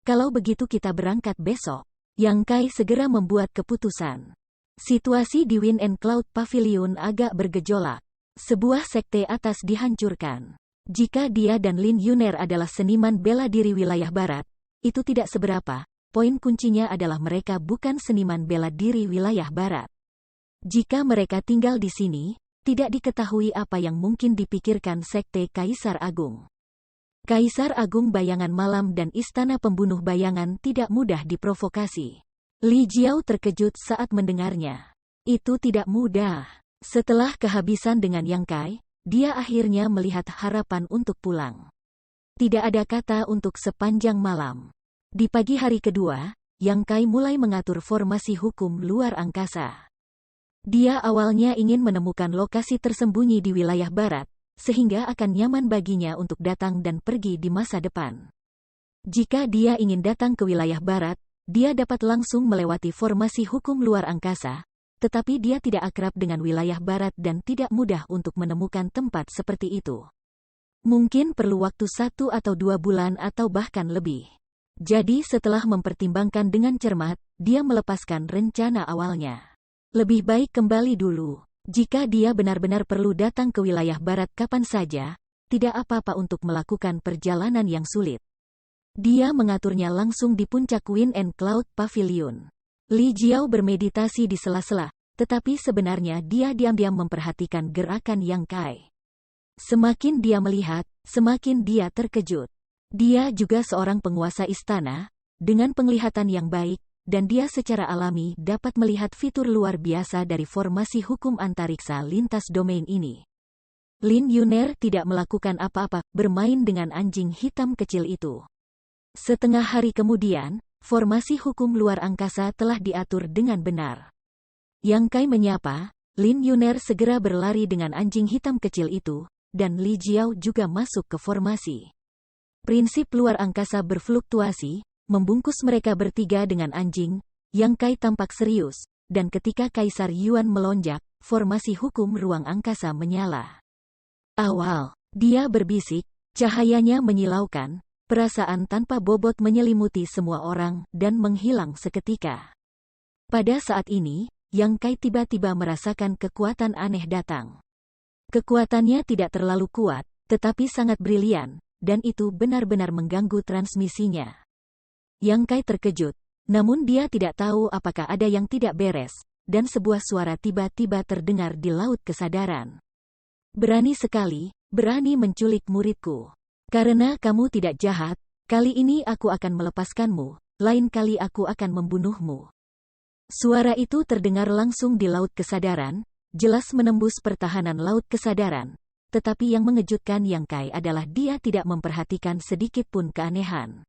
kalau begitu kita berangkat besok. Yang Kai segera membuat keputusan. Situasi di Wind and Cloud Pavilion agak bergejolak. Sebuah sekte atas dihancurkan. Jika dia dan Lin Yuner adalah seniman bela diri wilayah barat, itu tidak seberapa. Poin kuncinya adalah mereka bukan seniman bela diri wilayah barat. Jika mereka tinggal di sini, tidak diketahui apa yang mungkin dipikirkan sekte Kaisar Agung. Kaisar Agung Bayangan Malam dan Istana Pembunuh Bayangan tidak mudah diprovokasi. Li Jiao terkejut saat mendengarnya. Itu tidak mudah. Setelah kehabisan dengan Yang Kai, dia akhirnya melihat harapan untuk pulang. Tidak ada kata untuk sepanjang malam. Di pagi hari kedua, Yang Kai mulai mengatur formasi hukum luar angkasa. Dia awalnya ingin menemukan lokasi tersembunyi di wilayah barat, sehingga akan nyaman baginya untuk datang dan pergi di masa depan. Jika dia ingin datang ke wilayah barat, dia dapat langsung melewati formasi hukum luar angkasa, tetapi dia tidak akrab dengan wilayah barat dan tidak mudah untuk menemukan tempat seperti itu. Mungkin perlu waktu 1 atau 2 bulan atau bahkan lebih. Jadi setelah mempertimbangkan dengan cermat, dia melepaskan rencana awalnya. Lebih baik kembali dulu. Jika dia benar-benar perlu datang ke wilayah barat kapan saja, tidak apa-apa untuk melakukan perjalanan yang sulit. Dia mengaturnya langsung di puncak Wind and Cloud Pavilion. Li Jiao bermeditasi di sela-sela, tetapi sebenarnya dia diam-diam memperhatikan gerakan Yang Kai. Semakin dia melihat, semakin dia terkejut. Dia juga seorang penguasa istana, dengan penglihatan yang baik, dan dia secara alami dapat melihat fitur luar biasa dari formasi hukum antariksa lintas domain ini. Lin Yuner tidak melakukan apa-apa, bermain dengan anjing hitam kecil itu. Setengah hari kemudian, formasi hukum luar angkasa telah diatur dengan benar. Yang Kai menyapa, Lin Yuner segera berlari dengan anjing hitam kecil itu, dan Li Jiao juga masuk ke formasi. Prinsip luar angkasa berfluktuasi, membungkus mereka bertiga dengan anjing. Yang Kai tampak serius, dan ketika Kaisar Yuan melonjak, formasi hukum ruang angkasa menyala. Awal, dia berbisik, cahayanya menyilaukan, perasaan tanpa bobot menyelimuti semua orang dan menghilang seketika. Pada saat ini, Yang Kai tiba-tiba merasakan kekuatan aneh datang. Kekuatannya tidak terlalu kuat, tetapi sangat brilian, dan itu benar-benar mengganggu transmisinya. Yang Kai terkejut, namun dia tidak tahu apakah ada yang tidak beres, dan sebuah suara tiba-tiba terdengar di laut kesadaran. Berani sekali, berani menculik muridku. Karena kamu tidak jahat, kali ini aku akan melepaskanmu, lain kali aku akan membunuhmu. Suara itu terdengar langsung di laut kesadaran, jelas menembus pertahanan laut kesadaran, tetapi yang mengejutkan Yang Kai adalah dia tidak memperhatikan sedikit pun keanehan.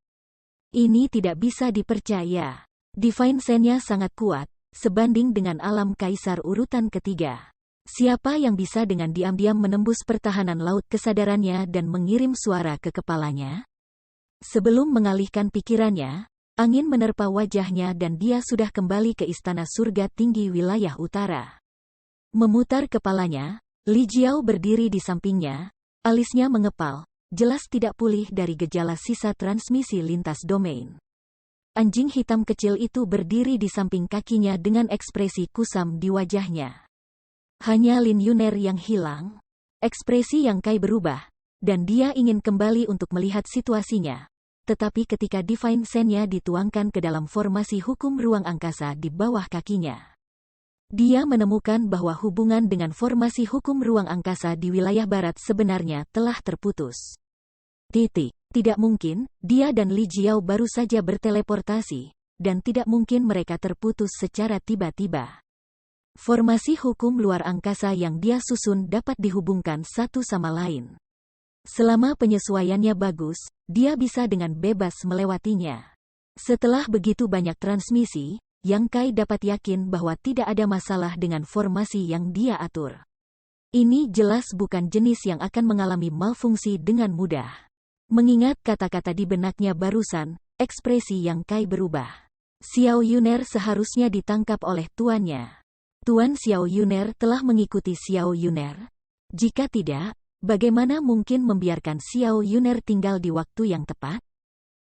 Ini tidak bisa dipercaya. Divine Sense-nya sangat kuat, sebanding dengan alam kaisar urutan ketiga. Siapa yang bisa dengan diam-diam menembus pertahanan laut kesadarannya dan mengirim suara ke kepalanya? Sebelum mengalihkan pikirannya, angin menerpa wajahnya dan dia sudah kembali ke istana surga tinggi wilayah utara. Memutar kepalanya, Li Jiao berdiri di sampingnya, alisnya mengepal, jelas tidak pulih dari gejala sisa transmisi lintas domain. Anjing hitam kecil itu berdiri di samping kakinya dengan ekspresi kusam di wajahnya. Hanya Lin Yuner yang hilang. Ekspresi Yang Kai berubah, dan dia ingin kembali untuk melihat situasinya. Tetapi ketika Divine Sense-nya dituangkan ke dalam formasi hukum ruang angkasa di bawah kakinya, dia menemukan bahwa hubungan dengan formasi hukum ruang angkasa di wilayah barat sebenarnya telah terputus. Tidak mungkin, dia dan Li Jiao baru saja berteleportasi, dan tidak mungkin mereka terputus secara tiba-tiba. Formasi hukum luar angkasa yang dia susun dapat dihubungkan satu sama lain. Selama penyesuaiannya bagus, dia bisa dengan bebas melewatinya. Setelah begitu banyak transmisi, Yang Kai dapat yakin bahwa tidak ada masalah dengan formasi yang dia atur. Ini jelas bukan jenis yang akan mengalami malfungsi dengan mudah. Mengingat kata-kata di benaknya barusan, ekspresi Yang Kai berubah. Xiao Yuner seharusnya ditangkap oleh tuannya. Tuan Xiao Yuner telah mengikuti Xiao Yuner? Jika tidak, bagaimana mungkin membiarkan Xiao Yuner tinggal di waktu yang tepat?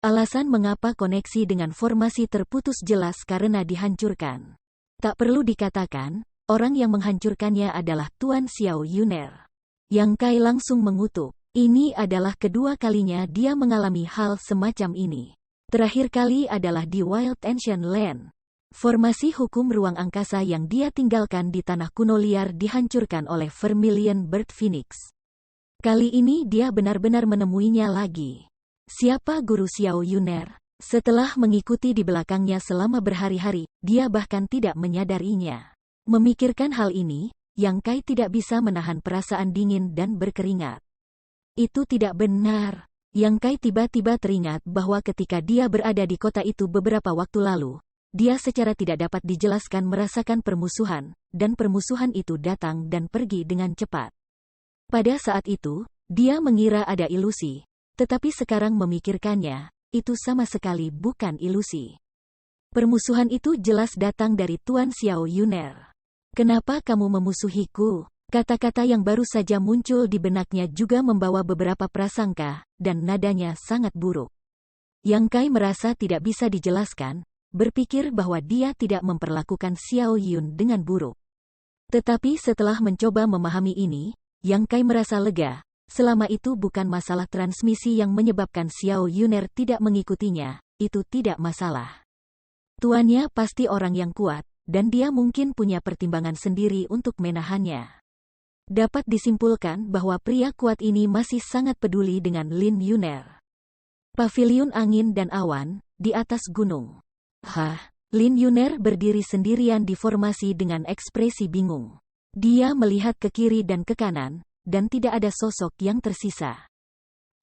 Alasan mengapa koneksi dengan formasi terputus jelas karena dihancurkan. Tak perlu dikatakan, orang yang menghancurkannya adalah Tuan Xiao Yuner. Yang Kai langsung mengutuk. Ini adalah kedua kalinya dia mengalami hal semacam ini. Terakhir kali adalah di Wild Ancient Land. Formasi hukum ruang angkasa yang dia tinggalkan di tanah kuno liar dihancurkan oleh Vermilion Bird Phoenix. Kali ini dia benar-benar menemuinya lagi. Siapa guru Xiao Yuner? Setelah mengikuti di belakangnya selama berhari-hari, dia bahkan tidak menyadarinya. Memikirkan hal ini, Yang Kai tidak bisa menahan perasaan dingin dan berkeringat. Itu tidak benar. Yang Kai tiba-tiba teringat bahwa ketika dia berada di kota itu beberapa waktu lalu, dia secara tidak dapat dijelaskan merasakan permusuhan, dan permusuhan itu datang dan pergi dengan cepat. Pada saat itu, dia mengira ada ilusi. Tetapi sekarang memikirkannya, itu sama sekali bukan ilusi. Permusuhan itu jelas datang dari Tuan Xiao Yuner. Kenapa kamu memusuhiku? Kata-kata yang baru saja muncul di benaknya juga membawa beberapa prasangka, dan nadanya sangat buruk. Yang Kai merasa tidak bisa dijelaskan, berpikir bahwa dia tidak memperlakukan Xiao Yun dengan buruk. Tetapi setelah mencoba memahami ini, Yang Kai merasa lega. Selama itu bukan masalah transmisi yang menyebabkan Xiao Yuner tidak mengikutinya, itu tidak masalah. Tuannya pasti orang yang kuat, dan dia mungkin punya pertimbangan sendiri untuk menahannya. Dapat disimpulkan bahwa pria kuat ini masih sangat peduli dengan Lin Yuner. Paviliun angin dan awan, di atas gunung. Lin Yuner berdiri sendirian di formasi dengan ekspresi bingung. Dia melihat ke kiri dan ke kanan, dan tidak ada sosok yang tersisa.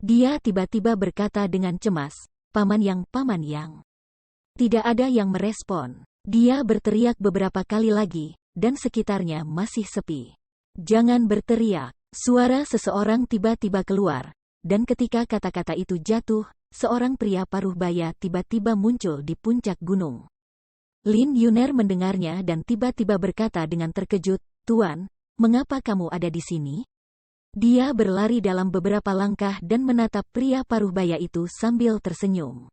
Dia tiba-tiba berkata dengan cemas, Paman Yang, Paman Yang. Tidak ada yang merespon. Dia berteriak beberapa kali lagi, dan sekitarnya masih sepi. Jangan berteriak. Suara seseorang tiba-tiba keluar, dan ketika kata-kata itu jatuh, seorang pria paruh baya tiba-tiba muncul di puncak gunung. Lin Yuner mendengarnya dan tiba-tiba berkata dengan terkejut, "Tuan, mengapa kamu ada di sini?" Dia berlari dalam beberapa langkah dan menatap pria paruh baya itu sambil tersenyum.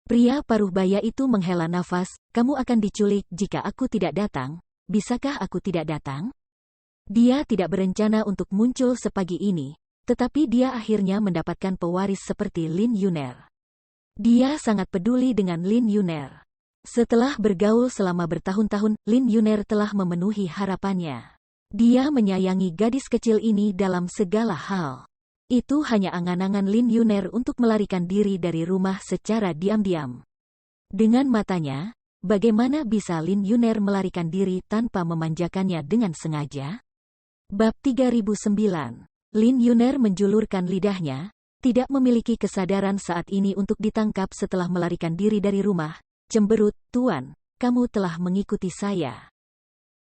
Pria paruh baya itu menghela nafas, "Kamu akan diculik jika aku tidak datang. Bisakah aku tidak datang?" Dia tidak berencana untuk muncul sepagi ini, tetapi dia akhirnya mendapatkan pewaris seperti Lin Yuner. Dia sangat peduli dengan Lin Yuner. Setelah bergaul selama bertahun-tahun, Lin Yuner telah memenuhi harapannya. Dia menyayangi gadis kecil ini dalam segala hal. Itu hanya angan-angan Lin Yuner untuk melarikan diri dari rumah secara diam-diam. Dengan matanya, bagaimana bisa Lin Yuner melarikan diri tanpa memanjakannya dengan sengaja? Bab 3009. Lin Yuner menjulurkan lidahnya, tidak memiliki kesadaran saat ini untuk ditangkap setelah melarikan diri dari rumah. Cemberut, "Tuan, kamu telah mengikuti saya."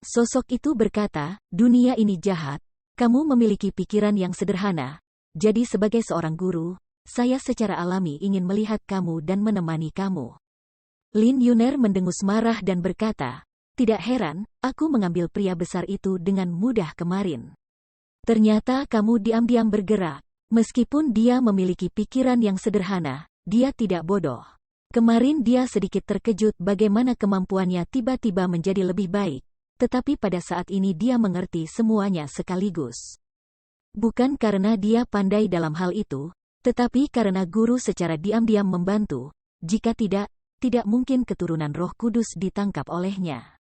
Sosok itu berkata, "Dunia ini jahat, kamu memiliki pikiran yang sederhana, jadi sebagai seorang guru, saya secara alami ingin melihat kamu dan menemani kamu." Lin Yuner mendengus marah dan berkata, "Tidak heran, aku mengambil pria besar itu dengan mudah kemarin. Ternyata kamu diam-diam bergerak. Meskipun dia memiliki pikiran yang sederhana, dia tidak bodoh. Kemarin dia sedikit terkejut bagaimana kemampuannya tiba-tiba menjadi lebih baik. Tetapi pada saat ini dia mengerti semuanya sekaligus. Bukan karena dia pandai dalam hal itu, tetapi karena guru secara diam-diam membantu. Jika tidak, tidak mungkin keturunan Roh Kudus ditangkap olehnya."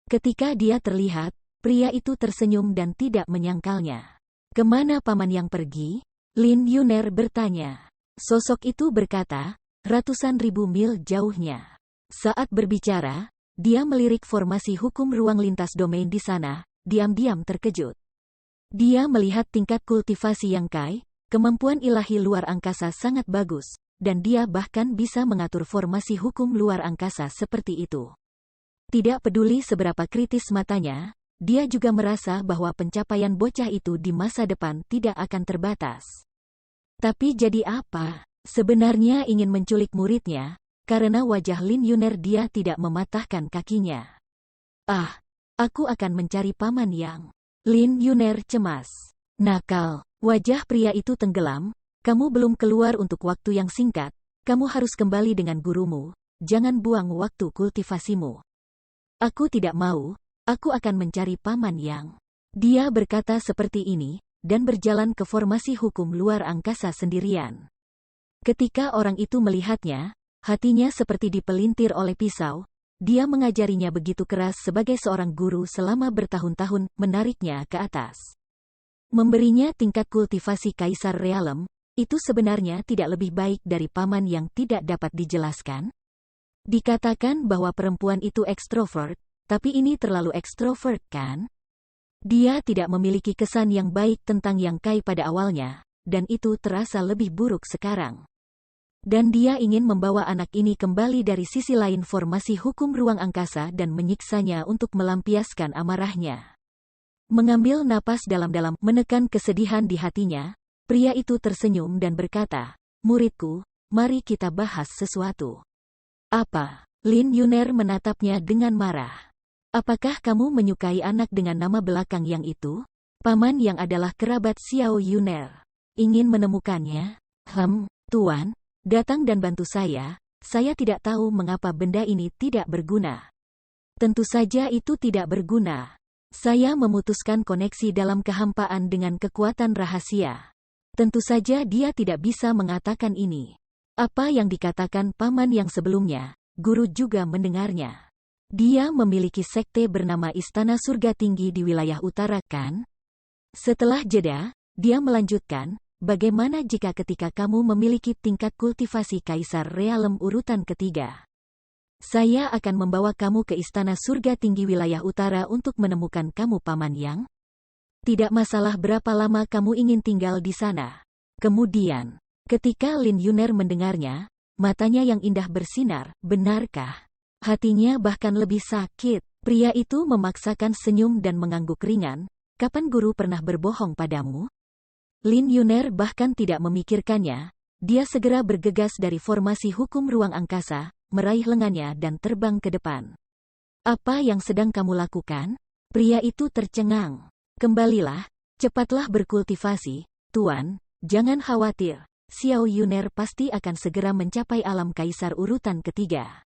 Ketika dia terlihat, pria itu tersenyum dan tidak menyangkalnya. "Kemana paman yang pergi?" Lin Yuner bertanya. Sosok itu berkata, "Ratusan ribu mil jauhnya." Saat berbicara, dia melirik formasi hukum ruang lintas domain di sana, diam-diam terkejut. Dia melihat tingkat kultivasi yang kemampuan ilahi luar angkasa sangat bagus, dan dia bahkan bisa mengatur formasi hukum luar angkasa seperti itu. Tidak peduli seberapa kritis matanya, dia juga merasa bahwa pencapaian bocah itu di masa depan tidak akan terbatas. Tapi jadi apa? Sebenarnya ingin menculik muridnya, karena wajah Lin Yuner dia tidak mematahkan kakinya. "Ah, aku akan mencari paman yang..." Lin Yuner cemas. "Nakal." Wajah pria itu tenggelam, "Kamu belum keluar untuk waktu yang singkat, kamu harus kembali dengan gurumu, jangan buang waktu kultivasimu." "Aku tidak mau, aku akan mencari paman yang..." Dia berkata seperti ini, dan berjalan ke formasi hukum luar angkasa sendirian. Ketika orang itu melihatnya, hatinya seperti dipelintir oleh pisau. Dia mengajarinya begitu keras sebagai seorang guru selama bertahun-tahun, menariknya ke atas. Memberinya tingkat kultivasi Kaisar Realem, itu sebenarnya tidak lebih baik dari paman yang tidak dapat dijelaskan. Dikatakan bahwa perempuan itu ekstrovert, tapi ini terlalu ekstrovert kan? Dia tidak memiliki kesan yang baik tentang Yang Kai pada awalnya, dan itu terasa lebih buruk sekarang. Dan dia ingin membawa anak ini kembali dari sisi lain formasi hukum ruang angkasa dan menyiksanya untuk melampiaskan amarahnya. Mengambil napas dalam-dalam, menekan kesedihan di hatinya, pria itu tersenyum dan berkata, "Muridku, mari kita bahas sesuatu." "Apa?" Lin Yuner menatapnya dengan marah. "Apakah kamu menyukai anak dengan nama belakang yang itu?" "Paman yang adalah kerabat Xiao Yuner. Ingin menemukannya?" Tuan. Datang dan bantu saya tidak tahu mengapa benda ini tidak berguna." "Tentu saja itu tidak berguna. Saya memutuskan koneksi dalam kehampaan dengan kekuatan rahasia. Tentu saja dia tidak bisa mengatakan ini." Apa yang dikatakan paman yang sebelumnya, guru juga mendengarnya. Dia memiliki sekte bernama Istana Surga Tinggi di wilayah utara kan? Setelah jeda, dia melanjutkan, "Bagaimana jika ketika kamu memiliki tingkat kultivasi Kaisar Realem urutan ketiga? Saya akan membawa kamu ke Istana Surga Tinggi wilayah utara untuk menemukan kamu paman yang. Tidak masalah berapa lama kamu ingin tinggal di sana." Kemudian, ketika Lin Yuner mendengarnya, matanya yang indah bersinar, "Benarkah?" Hatinya bahkan lebih sakit. Pria itu memaksakan senyum dan mengangguk ringan, "Kapan guru pernah berbohong padamu?" Lin Yuner bahkan tidak memikirkannya, dia segera bergegas dari formasi hukum ruang angkasa, meraih lengannya dan terbang ke depan. Apa yang sedang kamu lakukan? Pria itu tercengang. Kembalilah, cepatlah berkultivasi, Tuan, jangan khawatir. Xiao Yuner pasti akan segera mencapai alam kaisar urutan ketiga.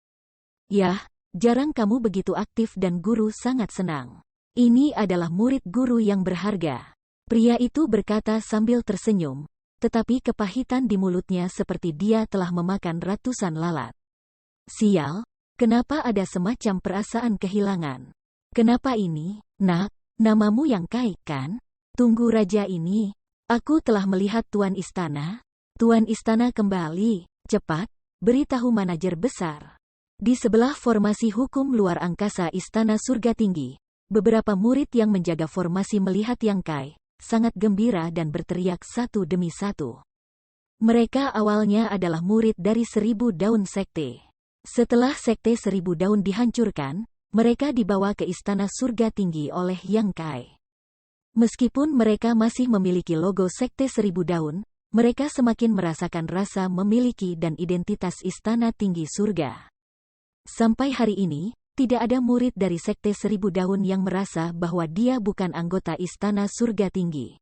Yah, jarang kamu begitu aktif dan guru sangat senang. Ini adalah murid guru yang berharga. Pria itu berkata sambil tersenyum, tetapi kepahitan di mulutnya seperti dia telah memakan ratusan lalat. Sial, kenapa ada semacam perasaan kehilangan? Kenapa ini, nak, namamu Yang Kai, kan? Tunggu raja ini. Aku telah melihat Tuan Istana. Tuan Istana kembali, cepat, beritahu manajer besar. Di sebelah formasi hukum luar angkasa Istana Surga Tinggi, beberapa murid yang menjaga formasi melihat Yang Kai, sangat gembira dan berteriak satu demi satu. Mereka awalnya adalah murid dari 1000 Daun Sekte. Setelah Sekte 1000 Daun dihancurkan, mereka dibawa ke Istana Surga Tinggi oleh Yang Kai. Meskipun mereka masih memiliki logo Sekte 1000 Daun, mereka semakin merasakan rasa memiliki dan identitas Istana Tinggi Surga. Sampai hari ini, tidak ada murid dari Sekte 1000 Daun yang merasa bahwa dia bukan anggota Istana Surga Tinggi.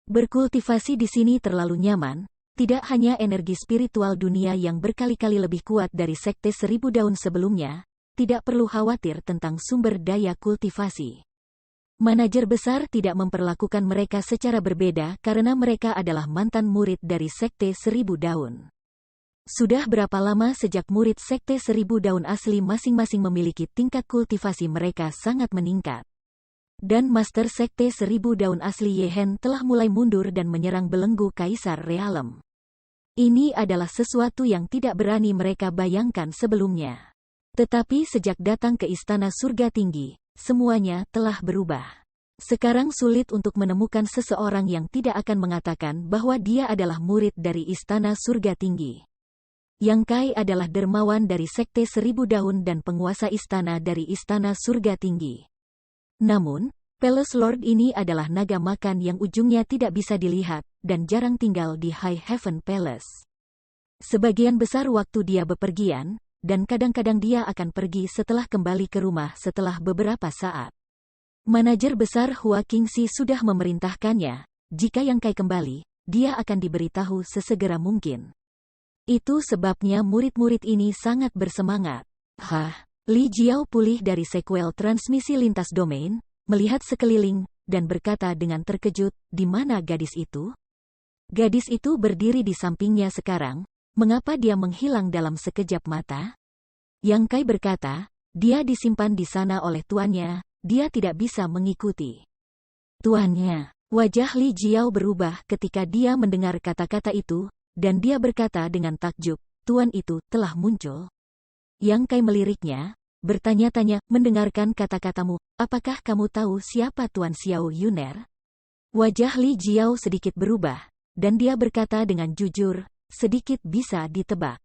Berkultivasi di sini terlalu nyaman, tidak hanya energi spiritual dunia yang berkali-kali lebih kuat dari Sekte 1000 Daun sebelumnya, tidak perlu khawatir tentang sumber daya kultivasi. Manajer besar tidak memperlakukan mereka secara berbeda karena mereka adalah mantan murid dari Sekte 1000 Daun. Sudah berapa lama sejak murid Sekte 1000 Daun asli masing-masing memiliki tingkat kultivasi mereka sangat meningkat. Dan Master Sekte 1000 Daun asli Yehen telah mulai mundur dan menyerang belenggu Kaisar Realem. Ini adalah sesuatu yang tidak berani mereka bayangkan sebelumnya. Tetapi sejak datang ke Istana Surga Tinggi, semuanya telah berubah. Sekarang sulit untuk menemukan seseorang yang tidak akan mengatakan bahwa dia adalah murid dari Istana Surga Tinggi. Yang Kai adalah dermawan dari Sekte 1000 Daun dan penguasa istana dari Istana Surga Tinggi. Namun, Palace Lord ini adalah naga makan yang ujungnya tidak bisa dilihat, dan jarang tinggal di High Heaven Palace. Sebagian besar waktu dia bepergian, dan kadang-kadang dia akan pergi setelah kembali ke rumah setelah beberapa saat. Manajer besar Hua Qingxi sudah memerintahkannya, jika Yang Kai kembali, dia akan diberitahu sesegera mungkin. Itu sebabnya murid-murid ini sangat bersemangat. Li Jiao pulih dari sequel transmisi lintas domain, melihat sekeliling, dan berkata dengan terkejut, di mana gadis itu? Gadis itu berdiri di sampingnya sekarang, mengapa dia menghilang dalam sekejap mata? Yang Kai berkata, dia disimpan di sana oleh tuannya, dia tidak bisa mengikuti. Tuannya, wajah Li Jiao berubah ketika dia mendengar kata-kata itu, dan dia berkata dengan takjub, Tuan itu telah muncul. Yang Kai meliriknya, bertanya-tanya, mendengarkan kata-katamu, apakah kamu tahu siapa Tuan Xiao Yuner? Wajah Li Jiao sedikit berubah, dan dia berkata dengan jujur, sedikit bisa ditebak.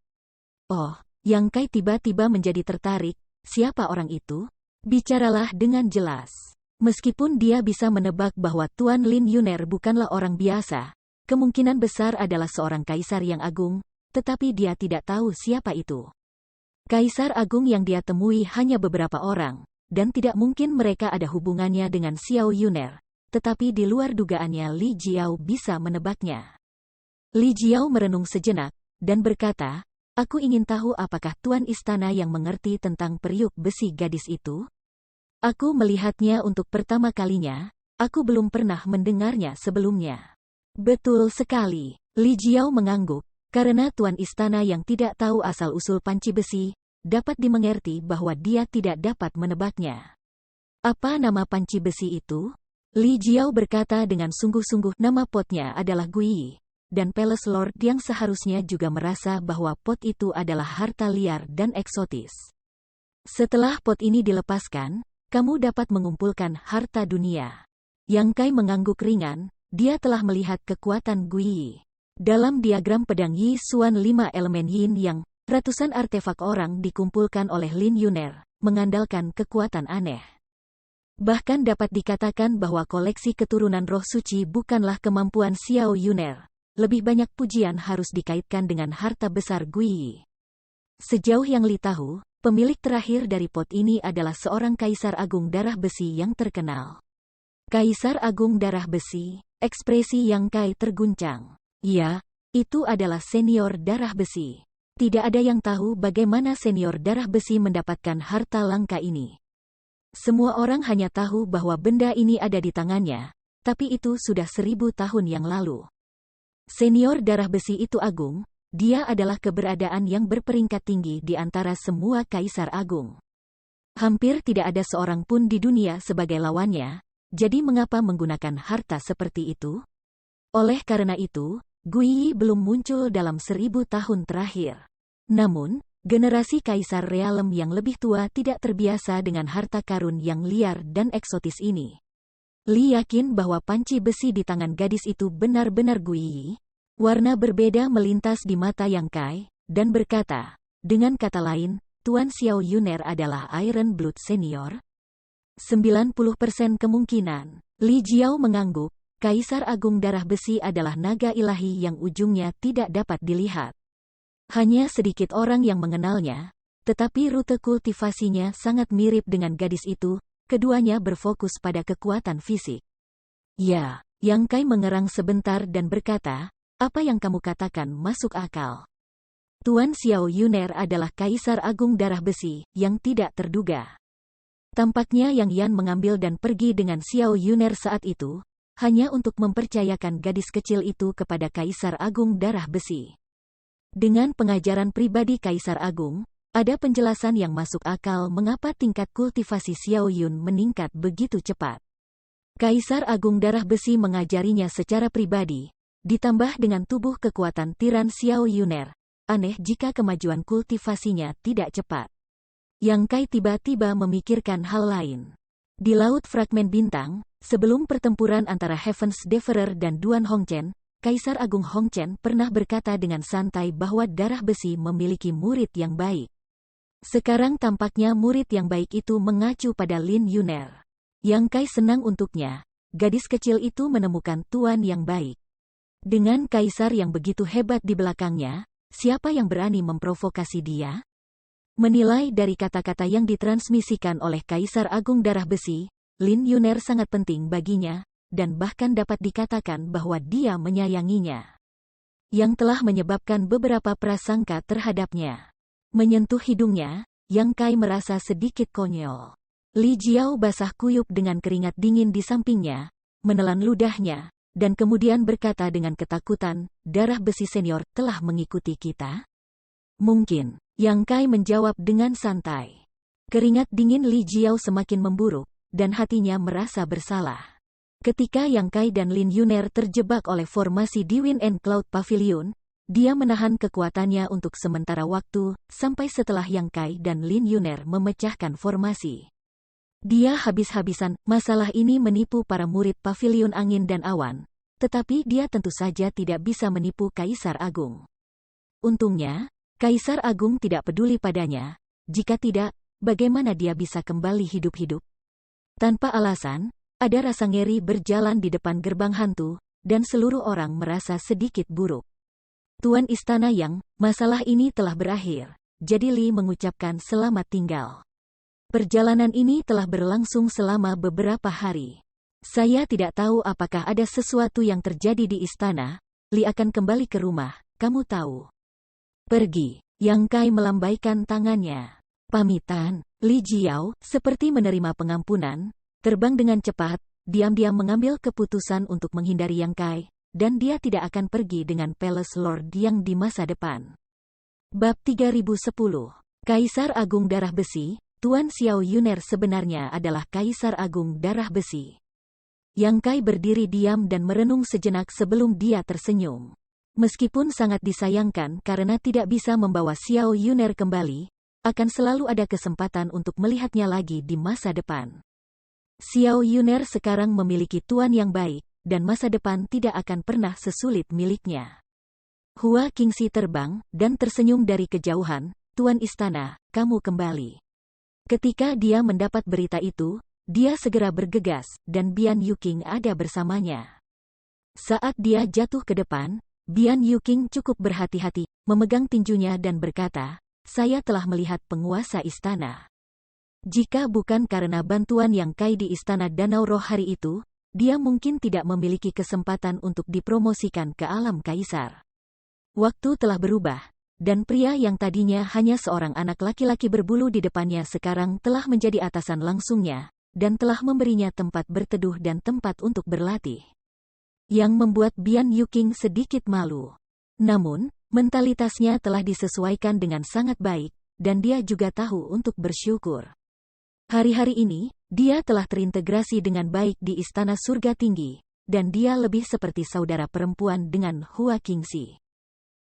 Oh, Yang Kai tiba-tiba menjadi tertarik, siapa orang itu? Bicaralah dengan jelas. Meskipun dia bisa menebak bahwa Tuan Lin Yuner bukanlah orang biasa, kemungkinan besar adalah seorang kaisar yang agung, tetapi dia tidak tahu siapa itu. Kaisar agung yang dia temui hanya beberapa orang, dan tidak mungkin mereka ada hubungannya dengan Xiao Yuner, tetapi di luar dugaannya Li Jiao bisa menebaknya. Li Jiao merenung sejenak, dan berkata, aku ingin tahu apakah Tuan Istana yang mengerti tentang periuk besi gadis itu? Aku melihatnya untuk pertama kalinya, aku belum pernah mendengarnya sebelumnya. Betul sekali, Li Jiao mengangguk, karena Tuan Istana yang tidak tahu asal-usul panci besi, dapat dimengerti bahwa dia tidak dapat menebaknya. Apa nama panci besi itu? Li Jiao berkata dengan sungguh-sungguh, nama potnya adalah Gui, dan Palace Lord yang seharusnya juga merasa bahwa pot itu adalah harta liar dan eksotis. Setelah pot ini dilepaskan, kamu dapat mengumpulkan harta dunia. Yang Kai mengangguk ringan, dia telah melihat kekuatan Gui. Dalam diagram pedang Yi Xuan 5 elemen Yin yang, ratusan artefak orang dikumpulkan oleh Lin Yuner, mengandalkan kekuatan aneh. Bahkan dapat dikatakan bahwa koleksi keturunan roh suci bukanlah kemampuan Xiao Yuner. Lebih banyak pujian harus dikaitkan dengan harta besar Guiyi. Sejauh yang Li tahu, pemilik terakhir dari pot ini adalah seorang kaisar agung darah besi yang terkenal. Kaisar agung darah besi, ekspresi Yang Kai terguncang. Ya, itu adalah senior darah besi. Tidak ada yang tahu bagaimana senior darah besi mendapatkan harta langka ini. Semua orang hanya tahu bahwa benda ini ada di tangannya, tapi itu sudah 1000 tahun yang lalu. Senior darah besi itu agung, dia adalah keberadaan yang berperingkat tinggi di antara semua kaisar agung. Hampir tidak ada seorang pun di dunia sebagai lawannya, jadi mengapa menggunakan harta seperti itu? Oleh karena itu, Guiyi belum muncul dalam 1000 tahun terakhir. Namun, generasi kaisar realem yang lebih tua tidak terbiasa dengan harta karun yang liar dan eksotis ini. Li yakin bahwa panci besi di tangan gadis itu benar-benar Guiyi. Warna berbeda melintas di mata Yang Kai, dan berkata, dengan kata lain, Tuan Xiao Yuner adalah Iron Blood Senior? 90% kemungkinan. Li Jiao mengangguk, Kaisar Agung Darah Besi adalah naga ilahi yang ujungnya tidak dapat dilihat. Hanya sedikit orang yang mengenalnya, tetapi rute kultivasinya sangat mirip dengan gadis itu. Keduanya berfokus pada kekuatan fisik. Ya, Yang Kai mengerang sebentar dan berkata, apa yang kamu katakan masuk akal. Tuan Xiao Yuner adalah Kaisar Agung Darah Besi yang tidak terduga. Tampaknya Yang Yan mengambil dan pergi dengan Xiao Yuner saat itu, hanya untuk mempercayakan gadis kecil itu kepada Kaisar Agung Darah Besi. Dengan pengajaran pribadi Kaisar Agung, ada penjelasan yang masuk akal mengapa tingkat kultivasi Xiao Yun meningkat begitu cepat. Kaisar Agung Darah Besi mengajarinya secara pribadi, ditambah dengan tubuh kekuatan tiran Xiao Yuner. Aneh jika kemajuan kultivasinya tidak cepat. Yang Kai tiba-tiba memikirkan hal lain. Di Laut Fragmen Bintang, sebelum pertempuran antara Heaven's Devourer dan Duan Hongchen, Kaisar Agung Hongchen pernah berkata dengan santai bahwa darah besi memiliki murid yang baik. Sekarang tampaknya murid yang baik itu mengacu pada Lin Yuner. Yang Kai senang untuknya, gadis kecil itu menemukan tuan yang baik. Dengan kaisar yang begitu hebat di belakangnya, siapa yang berani memprovokasi dia? Menilai dari kata-kata yang ditransmisikan oleh Kaisar Agung Darah Besi, Lin Yuner sangat penting baginya, dan bahkan dapat dikatakan bahwa dia menyayanginya. Yang telah menyebabkan beberapa prasangka terhadapnya. Menyentuh hidungnya, Yang Kai merasa sedikit konyol. Li Jiao basah kuyup dengan keringat dingin di sampingnya, menelan ludahnya, dan kemudian berkata dengan ketakutan, darah besi senior telah mengikuti kita? Mungkin, Yang Kai menjawab dengan santai. Keringat dingin Li Jiao semakin memburuk, dan hatinya merasa bersalah. Ketika Yang Kai dan Lin Yuner terjebak oleh formasi di Wind and Cloud Pavilion, dia menahan kekuatannya untuk sementara waktu, sampai setelah Yang Kai dan Lin Yuner memecahkan formasi. Dia habis-habisan, masalah ini menipu para murid Pavilion Angin dan Awan, tetapi dia tentu saja tidak bisa menipu Kaisar Agung. Untungnya, Kaisar Agung tidak peduli padanya, jika tidak, bagaimana dia bisa kembali hidup-hidup? Tanpa alasan, ada rasa ngeri berjalan di depan gerbang hantu, dan seluruh orang merasa sedikit buruk. Tuan Istana Yang, masalah ini telah berakhir, jadi Li mengucapkan selamat tinggal. Perjalanan ini telah berlangsung selama beberapa hari. Saya tidak tahu apakah ada sesuatu yang terjadi di istana. Li akan kembali ke rumah, kamu tahu. Pergi. Yang Kai melambaikan tangannya. Pamitan. Li Jiao, seperti menerima pengampunan, terbang dengan cepat, diam-diam mengambil keputusan untuk menghindari Yang Kai, dan dia tidak akan pergi dengan Palace Lord yang di masa depan. Bab 3010. Kaisar Agung Darah Besi, Tuan Xiao Yuner sebenarnya adalah Kaisar Agung Darah Besi. Yang Kai berdiri diam dan merenung sejenak sebelum dia tersenyum. Meskipun sangat disayangkan karena tidak bisa membawa Xiao Yuner kembali, akan selalu ada kesempatan untuk melihatnya lagi di masa depan. Xiao Yuner sekarang memiliki tuan yang baik, dan masa depan tidak akan pernah sesulit miliknya. Hua Qingxi terbang, dan tersenyum dari kejauhan, Tuan Istana, kamu kembali. Ketika dia mendapat berita itu, dia segera bergegas, dan Bian Yuqing ada bersamanya. Saat dia jatuh ke depan, Bian Yuqing cukup berhati-hati, memegang tinjunya dan berkata, "Saya telah melihat penguasa istana. Jika bukan karena bantuan Yang Kai di Istana Danau Roh hari itu, dia mungkin tidak memiliki kesempatan untuk dipromosikan ke alam kaisar." Waktu telah berubah, dan pria yang tadinya hanya seorang anak laki-laki berbulu di depannya sekarang telah menjadi atasan langsungnya, dan telah memberinya tempat berteduh dan tempat untuk berlatih. Yang membuat Bian Yuqing sedikit malu. Namun, mentalitasnya telah disesuaikan dengan sangat baik, dan dia juga tahu untuk bersyukur. Hari-hari ini, dia telah terintegrasi dengan baik di Istana Surga Tinggi, dan dia lebih seperti saudara perempuan dengan Hua Qingxi.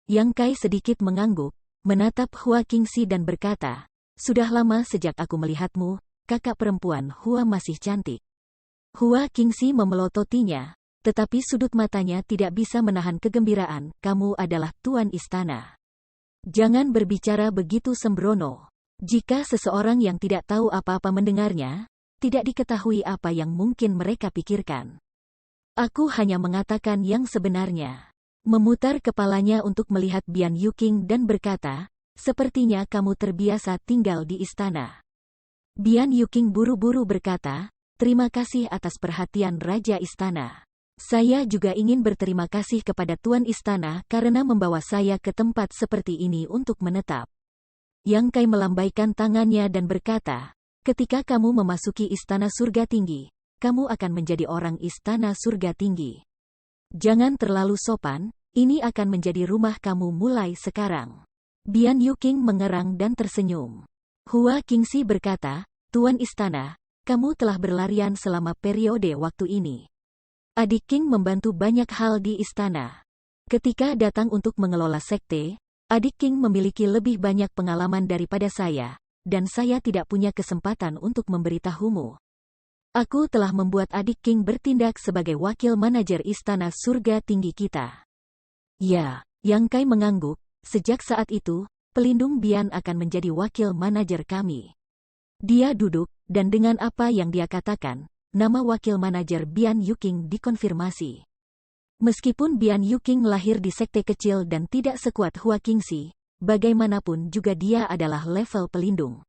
Yang Kai sedikit mengangguk, menatap Hua Qingxi dan berkata, "Sudah lama sejak aku melihatmu, kakak perempuan Hua masih cantik." Hua Qingxi memelototinya, tetapi sudut matanya tidak bisa menahan kegembiraan. "Kamu adalah tuan istana. Jangan berbicara begitu sembrono." Jika seseorang yang tidak tahu apa-apa mendengarnya, tidak diketahui apa yang mungkin mereka pikirkan. "Aku hanya mengatakan yang sebenarnya." Memutar kepalanya untuk melihat Bian Yuqing dan berkata, "Sepertinya kamu terbiasa tinggal di istana." Bian Yuqing buru-buru berkata, "Terima kasih atas perhatian Raja Istana. Saya juga ingin berterima kasih kepada Tuan Istana karena membawa saya ke tempat seperti ini untuk menetap." Yang Kai melambaikan tangannya dan berkata, "Ketika kamu memasuki Istana Surga Tinggi, kamu akan menjadi orang Istana Surga Tinggi. Jangan terlalu sopan, ini akan menjadi rumah kamu mulai sekarang." Bian Yuqing mengerang dan tersenyum. Hua Qingxi berkata, "Tuan Istana, kamu telah berlarian selama periode waktu ini. Adik King membantu banyak hal di istana. Ketika datang untuk mengelola sekte, adik King memiliki lebih banyak pengalaman daripada saya, dan saya tidak punya kesempatan untuk memberitahumu. Aku telah membuat adik King bertindak sebagai wakil manajer Istana Surga Tinggi kita." "Ya," Yang Kai mengangguk, "sejak saat itu, pelindung Bian akan menjadi wakil manajer kami." Dia duduk, dan dengan apa yang dia katakan, nama wakil manajer Bian Yuqing dikonfirmasi. Meskipun Bian Yuqing lahir di sekte kecil dan tidak sekuat Hua Qingxi, bagaimanapun juga dia adalah level pelindung.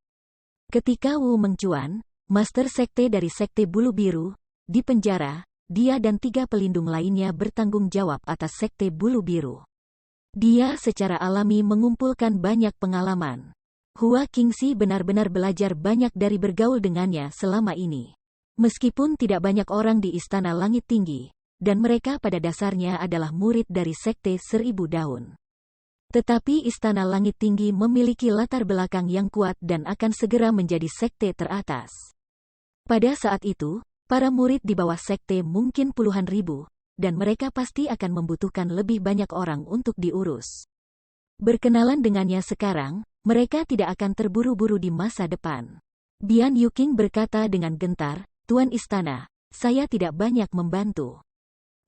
Ketika Wu Mengcuan, master sekte dari Sekte Bulu Biru, di penjara, dia dan 3 pelindung lainnya bertanggung jawab atas Sekte Bulu Biru. Dia secara alami mengumpulkan banyak pengalaman. Hua Qingxi benar-benar belajar banyak dari bergaul dengannya selama ini. Meskipun tidak banyak orang di Istana Langit Tinggi, dan mereka pada dasarnya adalah murid dari Sekte Seribu Daun. Tetapi Istana Langit Tinggi memiliki latar belakang yang kuat dan akan segera menjadi sekte teratas. Pada saat itu, para murid di bawah sekte mungkin puluhan ribu, dan mereka pasti akan membutuhkan lebih banyak orang untuk diurus. Berkenalan dengannya sekarang, mereka tidak akan terburu-buru di masa depan. Bian Yuqing berkata dengan gentar, "Tuan Istana, saya tidak banyak membantu.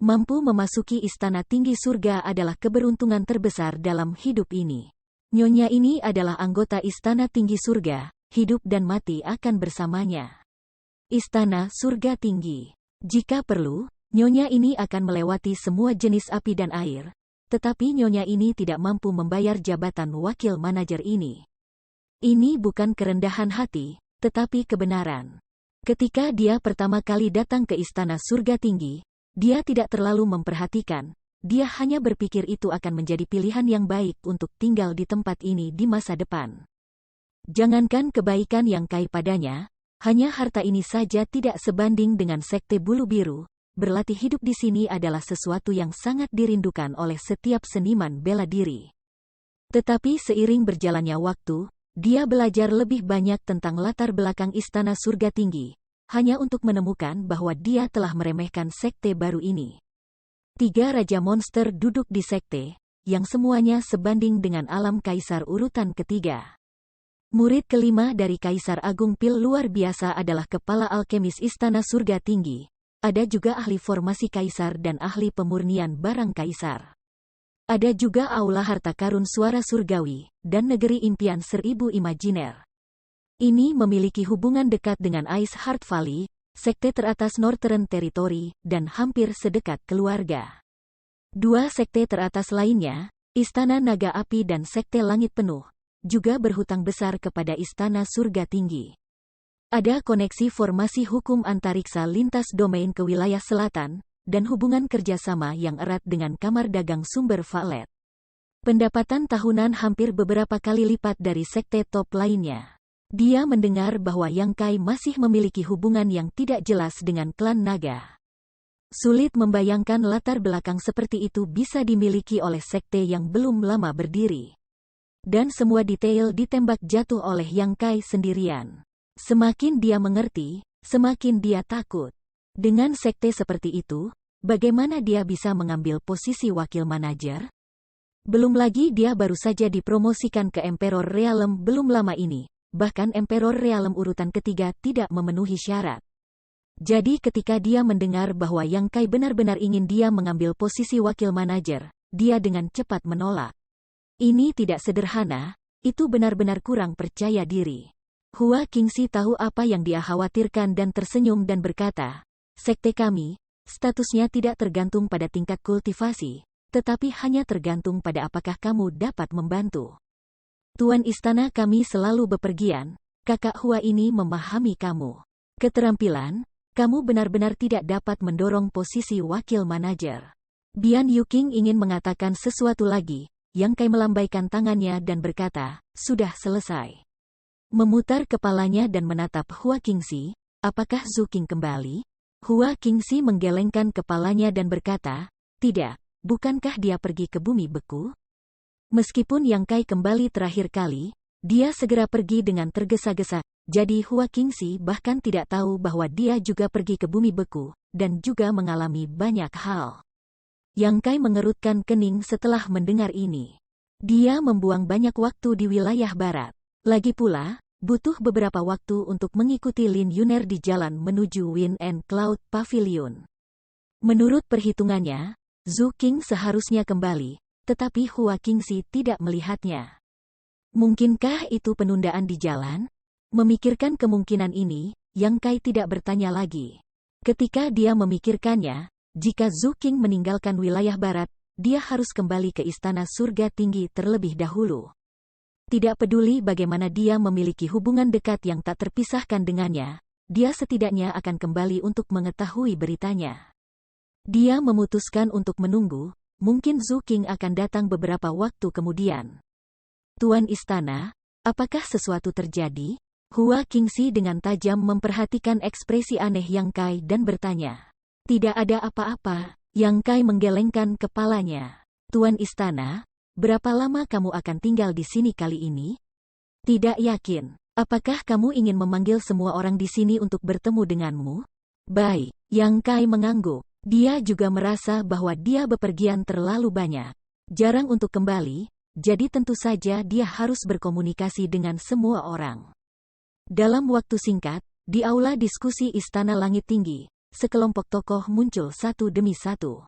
Mampu memasuki Istana Tinggi Surga adalah keberuntungan terbesar dalam hidup ini. Nyonya ini adalah anggota Istana Tinggi Surga, hidup dan mati akan bersamanya. Istana Surga Tinggi. Jika perlu, nyonya ini akan melewati semua jenis api dan air, tetapi nyonya ini tidak mampu membayar jabatan wakil manajer ini. Ini bukan kerendahan hati, tetapi kebenaran." Ketika dia pertama kali datang ke Istana Surga Tinggi, dia tidak terlalu memperhatikan, dia hanya berpikir itu akan menjadi pilihan yang baik untuk tinggal di tempat ini di masa depan. Jangankan kebaikan Yang Kai padanya, hanya harta ini saja tidak sebanding dengan Sekte Bulu Biru. Berlatih hidup di sini adalah sesuatu yang sangat dirindukan oleh setiap seniman bela diri. Tetapi seiring berjalannya waktu, dia belajar lebih banyak tentang latar belakang Istana Surga Tinggi, hanya untuk menemukan bahwa dia telah meremehkan sekte baru ini. 3 raja monster duduk di sekte, yang semuanya sebanding dengan alam kaisar urutan ketiga. Murid kelima dari Kaisar Agung Pil luar biasa adalah kepala alkemis Istana Surga Tinggi. Ada juga ahli formasi kaisar dan ahli pemurnian barang kaisar. Ada juga aula harta karun suara surgawi, dan negeri impian 1000 imajiner. Ini memiliki hubungan dekat dengan Ice Heart Valley, sekte teratas Northern Territory, dan hampir sedekat keluarga. Dua sekte teratas lainnya, Istana Naga Api dan Sekte Langit Penuh, juga berhutang besar kepada Istana Surga Tinggi. Ada koneksi formasi hukum antariksa lintas domain ke wilayah selatan, dan hubungan kerjasama yang erat dengan Kamar Dagang Sumber Valet. Pendapatan tahunan hampir beberapa kali lipat dari sekte top lainnya. Dia mendengar bahwa Yang Kai masih memiliki hubungan yang tidak jelas dengan klan naga. Sulit membayangkan latar belakang seperti itu bisa dimiliki oleh sekte yang belum lama berdiri. Dan semua detail ditembak jatuh oleh Yang Kai sendirian. Semakin dia mengerti, semakin dia takut. Dengan sekte seperti itu, bagaimana dia bisa mengambil posisi wakil manajer? Belum lagi dia baru saja dipromosikan ke Emperor Realm belum lama ini. Bahkan Emperor Realm urutan ketiga tidak memenuhi syarat. Jadi ketika dia mendengar bahwa Yang Kai benar-benar ingin dia mengambil posisi wakil manajer, dia dengan cepat menolak. Ini tidak sederhana, itu benar-benar kurang percaya diri. Hua Qingxi tahu apa yang dia khawatirkan dan tersenyum dan berkata, sekte kami, statusnya tidak tergantung pada tingkat kultivasi, tetapi hanya tergantung pada apakah kamu dapat membantu. Tuan istana kami selalu bepergian, kakak Hua ini memahami kamu. Keterampilan, kamu benar-benar tidak dapat mendorong posisi wakil manajer. Bian Yuking ingin mengatakan sesuatu lagi, Yang Kai melambaikan tangannya dan berkata, sudah selesai. Memutar kepalanya dan menatap Hua Qingxi, apakah Zhu Qing kembali? Hua Qingxi menggelengkan kepalanya dan berkata, tidak, bukankah dia pergi ke bumi beku? Meskipun Yang Kai kembali terakhir kali, dia segera pergi dengan tergesa-gesa, jadi Hua Qingxi bahkan tidak tahu bahwa dia juga pergi ke bumi beku, dan juga mengalami banyak hal. Yang Kai mengerutkan kening setelah mendengar ini. Dia membuang banyak waktu di wilayah barat. Lagi pula, butuh beberapa waktu untuk mengikuti Lin Yuner di jalan menuju Wind and Cloud Pavilion. Menurut perhitungannya, Zhu Qing seharusnya kembali, tetapi Hua Qingxi tidak melihatnya. Mungkinkah itu penundaan di jalan? Memikirkan kemungkinan ini, Yang Kai tidak bertanya lagi. Ketika dia memikirkannya, jika Zhu Qing meninggalkan wilayah barat, dia harus kembali ke Istana Surga Tinggi terlebih dahulu. Tidak peduli bagaimana dia memiliki hubungan dekat yang tak terpisahkan dengannya, dia setidaknya akan kembali untuk mengetahui beritanya. Dia memutuskan untuk menunggu, mungkin Zhu Qing akan datang beberapa waktu kemudian. Tuan Istana, apakah sesuatu terjadi? Hua Qingxi dengan tajam memperhatikan ekspresi aneh Yang Kai dan bertanya. Tidak ada apa-apa, Yang Kai menggelengkan kepalanya. Tuan Istana, berapa lama kamu akan tinggal di sini kali ini? Tidak yakin. Apakah kamu ingin memanggil semua orang di sini untuk bertemu denganmu? Baik, Yang Kai mengangguk. Dia juga merasa bahwa dia bepergian terlalu banyak. Jarang untuk kembali, jadi tentu saja dia harus berkomunikasi dengan semua orang. Dalam waktu singkat, di aula diskusi Istana Langit Tinggi, sekelompok tokoh muncul satu demi satu.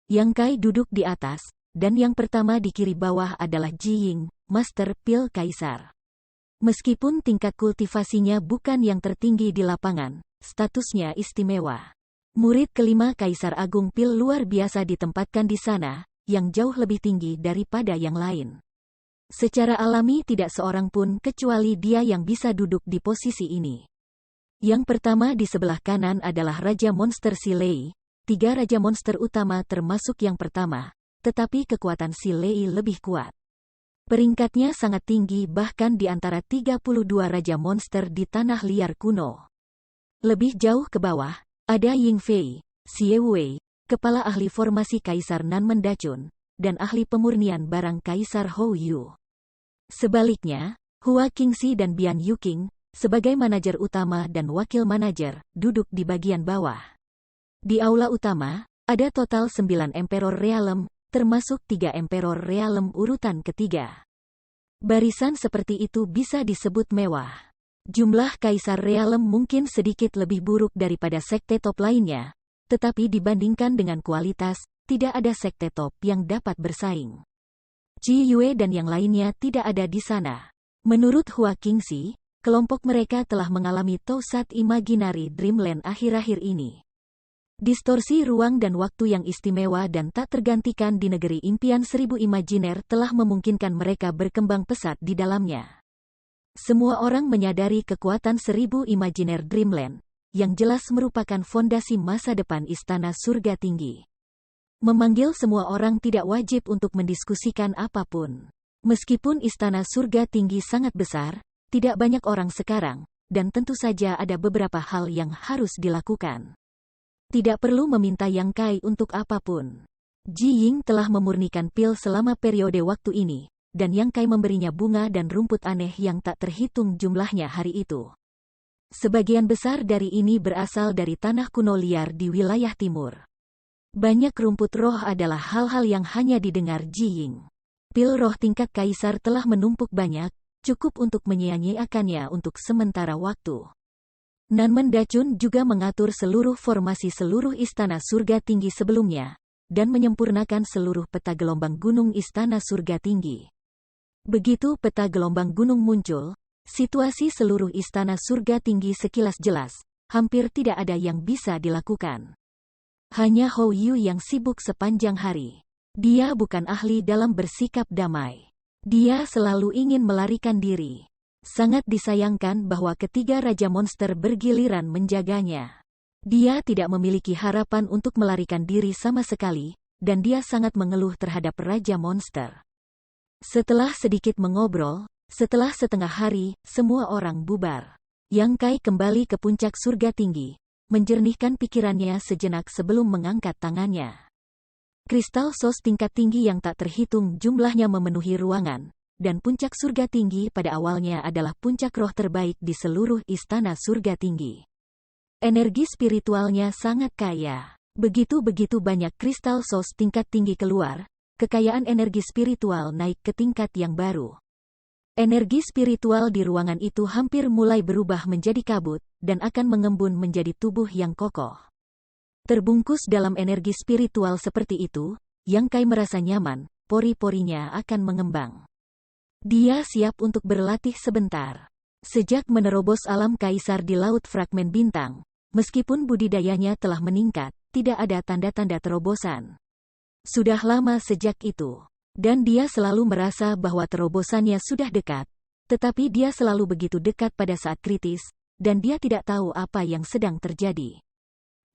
Yang Kai duduk di atas, dan yang pertama di kiri bawah adalah Ji Ying, Master Pil Kaisar. Meskipun tingkat kultivasinya bukan yang tertinggi di lapangan, statusnya istimewa. Murid kelima Kaisar Agung Pil luar biasa ditempatkan di sana, yang jauh lebih tinggi daripada yang lain. Secara alami tidak seorang pun kecuali dia yang bisa duduk di posisi ini. Yang pertama di sebelah kanan adalah Raja Monster Silei, 3 Raja Monster utama termasuk yang pertama, tetapi kekuatan Silei lebih kuat. Peringkatnya sangat tinggi bahkan di antara 32 Raja Monster di Tanah Liar Kuno. Lebih jauh ke bawah, ada Ying Fei, Xie Wei, kepala ahli formasi Kaisar Nan Mendacun, dan ahli pemurnian barang Kaisar Hou Yu. Sebaliknya, Hua Qingxi dan Bian Yuking, sebagai manajer utama dan wakil manajer, duduk di bagian bawah. Di aula utama, ada total 9 Emperor Realm, termasuk 3 Emperor Realm urutan ketiga. Barisan seperti itu bisa disebut mewah. Jumlah Kaisar Realm mungkin sedikit lebih buruk daripada sekte top lainnya, tetapi dibandingkan dengan kualitas, tidak ada sekte top yang dapat bersaing. Ji Yue dan yang lainnya tidak ada di sana. Menurut Hua Qingxi, kelompok mereka telah mengalami Toussaint Imaginary Dreamland akhir-akhir ini. Distorsi ruang dan waktu yang istimewa dan tak tergantikan di negeri impian seribu imajiner telah memungkinkan mereka berkembang pesat di dalamnya. Semua orang menyadari kekuatan seribu imajiner Dreamland, yang jelas merupakan fondasi masa depan Istana Surga Tinggi. Memanggil semua orang tidak wajib untuk mendiskusikan apapun. Meskipun Istana Surga Tinggi sangat besar, tidak banyak orang sekarang, dan tentu saja ada beberapa hal yang harus dilakukan. Tidak perlu meminta Yang Kai untuk apapun. Ji Ying telah memurnikan pil selama periode waktu ini, dan Yang Kai memberinya bunga dan rumput aneh yang tak terhitung jumlahnya hari itu. Sebagian besar dari ini berasal dari tanah kuno liar di wilayah timur. Banyak rumput roh adalah hal-hal yang hanya didengar Ji Ying. Pil roh tingkat kaisar telah menumpuk banyak, cukup untuk menyia-nyiakannya untuk sementara waktu. Nanmen Dachun juga mengatur seluruh formasi seluruh Istana Surga Tinggi sebelumnya, dan menyempurnakan seluruh peta gelombang gunung Istana Surga Tinggi. Begitu peta gelombang gunung muncul, situasi seluruh Istana Surga Tinggi sekilas jelas, hampir tidak ada yang bisa dilakukan. Hanya Hou Yu yang sibuk sepanjang hari. Dia bukan ahli dalam bersikap damai. Dia selalu ingin melarikan diri. Sangat disayangkan bahwa ketiga Raja Monster bergiliran menjaganya. Dia tidak memiliki harapan untuk melarikan diri sama sekali, dan dia sangat mengeluh terhadap Raja Monster. Setelah sedikit mengobrol, setelah setengah hari, semua orang bubar. Yang Kai kembali ke puncak surga tinggi, menjernihkan pikirannya sejenak sebelum mengangkat tangannya. Kristal sos tingkat tinggi yang tak terhitung jumlahnya memenuhi ruangan, dan puncak surga tinggi pada awalnya adalah puncak roh terbaik di seluruh Istana Surga Tinggi. Energi spiritualnya sangat kaya. Begitu-begitu banyak kristal sos tingkat tinggi keluar, kekayaan energi spiritual naik ke tingkat yang baru. Energi spiritual di ruangan itu hampir mulai berubah menjadi kabut, dan akan mengembun menjadi tubuh yang kokoh. Terbungkus dalam energi spiritual seperti itu, Yang Kai merasa nyaman, pori-porinya akan mengembang. Dia siap untuk berlatih sebentar. Sejak menerobos alam kaisar di Laut Fragmen Bintang, meskipun budidayanya telah meningkat, tidak ada tanda-tanda terobosan. Sudah lama sejak itu, dan dia selalu merasa bahwa terobosannya sudah dekat, tetapi dia selalu begitu dekat pada saat kritis, dan dia tidak tahu apa yang sedang terjadi.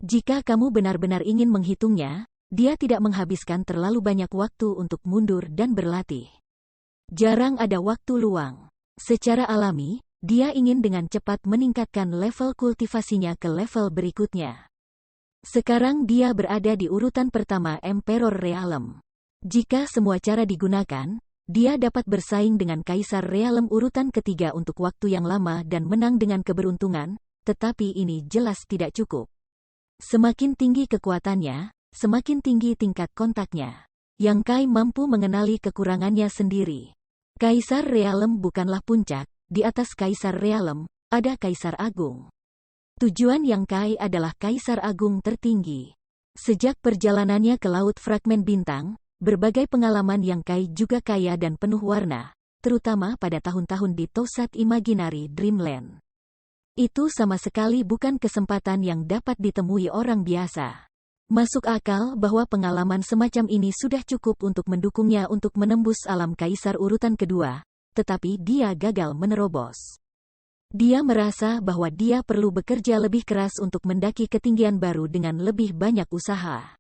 Jika kamu benar-benar ingin menghitungnya, dia tidak menghabiskan terlalu banyak waktu untuk mundur dan berlatih. Jarang ada waktu luang. Secara alami, dia ingin dengan cepat meningkatkan level kultivasinya ke level berikutnya. Sekarang dia berada di urutan pertama Emperor Realm. Jika semua cara digunakan, dia dapat bersaing dengan Kaisar Realm urutan ketiga untuk waktu yang lama dan menang dengan keberuntungan, tetapi ini jelas tidak cukup. Semakin tinggi kekuatannya, semakin tinggi tingkat kontaknya. Yang Kai mampu mengenali kekurangannya sendiri. Kaisar Realm bukanlah puncak, di atas Kaisar Realm, ada Kaisar Agung. Tujuan Yang Kai adalah Kaisar Agung tertinggi. Sejak perjalanannya ke Laut Fragmen Bintang, berbagai pengalaman Yang Kai juga kaya dan penuh warna, terutama pada tahun-tahun di Toussaint Imaginary Dreamland. Itu sama sekali bukan kesempatan yang dapat ditemui orang biasa. Masuk akal bahwa pengalaman semacam ini sudah cukup untuk mendukungnya untuk menembus alam kaisar urutan kedua, tetapi dia gagal menerobos. Dia merasa bahwa dia perlu bekerja lebih keras untuk mendaki ketinggian baru dengan lebih banyak usaha.